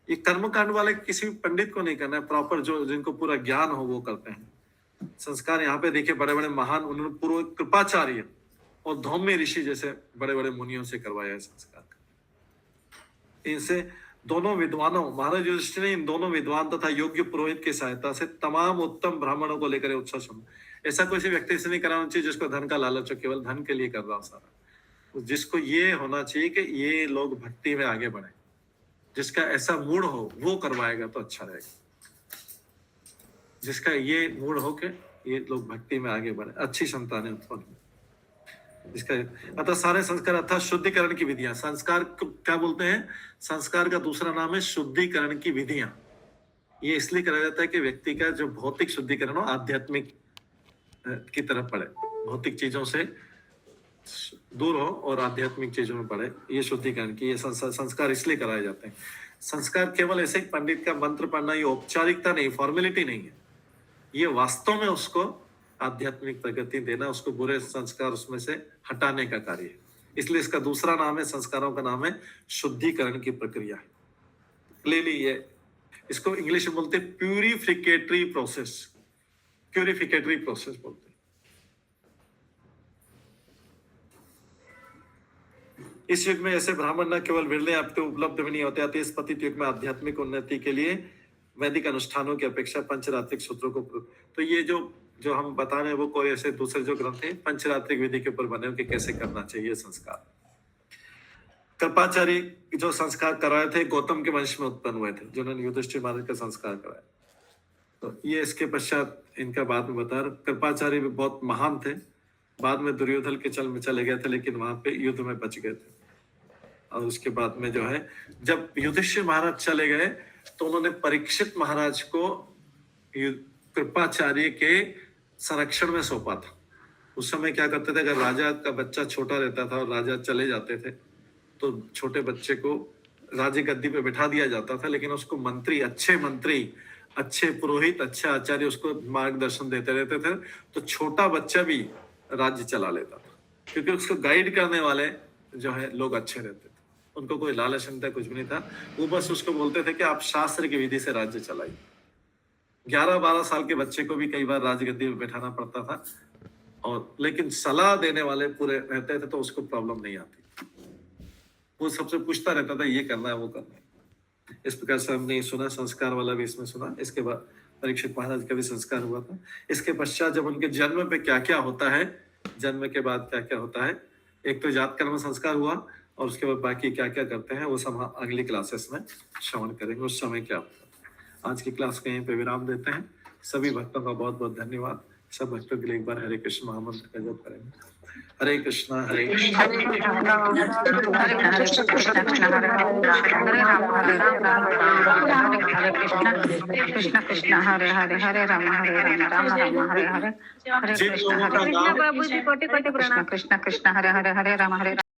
ये कर्मकांड वाले किसी भी पंडित को नहीं करना है, प्रॉपर जो जिनको पूरा ज्ञान हो वो करते हैं संस्कार। यहाँ पे देखिए बड़े बड़े महान, उन्होंने पूर्व कृपाचार्य और धौम्य ऋषि जैसे बड़े बड़े मुनियों से करवाया है संस्कार। इनसे दोनों विद्वानों, महाराज युधिष्ठिर ने इन दोनों विद्वान तथा योग्य पुरोहित की सहायता से तमाम उत्तम ब्राह्मणों को लेकर उत्सव सुना। ऐसा कोई व्यक्ति से नहीं कराना चाहिए जिसको धन का लालच हो, केवल धन के लिए कर रहा हो सारा। जिसको ये होना चाहिए कि ये लोग भक्ति में आगे बढ़े, जिसका ऐसा मूड हो वो करवाएगा तो अच्छा रहेगा। जिसका ये मूड हो के ये लोग भक्ति में आगे बढ़े, अच्छी संतानें उत्पन्न हो। इसका अतः सारे संस्कार अर्थात शुद्धिकरण की विधियां, संस्कार को क्या बोलते हैं? संस्कार का दूसरा नाम है शुद्धिकरण की विधियां। ये इसलिए करा जाता है कि व्यक्ति का जो भौतिक शुद्धिकरण हो, आध्यात्मिक की तरफ बढ़े, भौतिक चीजों से दूर हो और आध्यात्मिक चीजों में बढ़े। ये शुद्धिकरण की ये संस्कार इसलिए कराए जाते हैं। संस्कार केवल ऐसे पंडित का मंत्र पढ़ना, ये औपचारिकता नहीं, फॉर्मेलिटी नहीं है। ये वास्तव में उसको आध्यात्मिक प्रगति देना, उसको बुरे संस्कार उसमें से हटाने का कार्य है। इसलिए इसका दूसरा नाम है, संस्कारों का नाम है शुद्धिकरण की प्रक्रिया। क्लियरली ये इसको इंग्लिश में बोलते हैं प्यूरिफिकेटरी प्रोसेस, प्यूरिफिकेटरी प्रोसेस बोलते हैं। इस युग में ऐसे ब्राह्मण न केवल विरले आपको उपलब्ध भी नहीं होते, अति इस पतित युग में आध्यात्मिक उन्नति के लिए वैदिक अनुष्ठानों की अपेक्षा पंचरात्रिक सूत्रों को, तो ये जो हम बता रहे हैं वो कोई ऐसे दूसरे जो ग्रंथ हैं पंचरात्रिक विधि के ऊपर बने हो कि कैसे करना चाहिए संस्कार। कृपाचार्य जो संस्कार कराए थे गौतम के वंश में उत्पन्न हुए थे, जिन्होंने युधिष्ठिर महाराज का संस्कार कराया। तो ये इसके पश्चात इनका बाद में बता रहा। कृपाचार्य भी बहुत महान थे, बाद में दुर्योधन के चल में चले गए थे, लेकिन वहां पे युद्ध में बच गए थे। और उसके बाद में जो है जब युधिष्ठिर महाराज चले गए तो उन्होंने परीक्षित महाराज को कृपाचार्य के संरक्षण में सौंपा था। उस समय क्या करते थे, अगर राजा का बच्चा छोटा रहता था और राजा चले जाते थे तो छोटे बच्चे को राज गद्दी पे बिठा दिया जाता था, लेकिन उसको मंत्री, अच्छे पुरोहित, अच्छे आचार्य उसको मार्गदर्शन देते रहते थे, तो छोटा बच्चा भी राज्य चला लेता था, क्योंकि उसको गाइड करने वाले जो है लोग अच्छे रहते थे। उनको कोई लालच नहीं था, कुछ भी नहीं था, वो बस उसको बोलते थे कि आप शास्त्र की विधि से राज्य चलाइए। 11-12 साल के बच्चे को भी कई बार राजगद्दी में बैठाना पड़ता था, और लेकिन सलाह देने वाले पूरे रहते थे तो उसको प्रॉब्लम नहीं आती। वो सबसे पूछता रहता था ये करना है वो करना है। इस प्रकार से हमने सुना, संस्कार वाला भी इसमें सुना। इसके बाद परीक्षित महाराज का भी संस्कार हुआ था। इसके पश्चात जब उनके जन्म पे क्या क्या होता है, जन्म के बाद क्या क्या होता है, एक तो जात कर्म संस्कार हुआ, और उसके बाद बाकी क्या क्या करते हैं वो सब अगली क्लासेस में श्रवण करेंगे उस समय क्या होता है। आज की क्लास को यहीं पे विराम देते हैं। सभी भक्तों का बहुत बहुत धन्यवाद। सब भक्तों के लिए एक बार हरे कृष्ण महामंत्र का जप करेंगे। हरे कृष्णा हरे कृष्णा कृष्ण कृष्ण हरे हरे हरे राम राम राम हरे हरे हरे कृष्ण प्रभु जी कोटि कोटि प्रणाम। कृष्ण कृष्ण हरे हरे हरे राम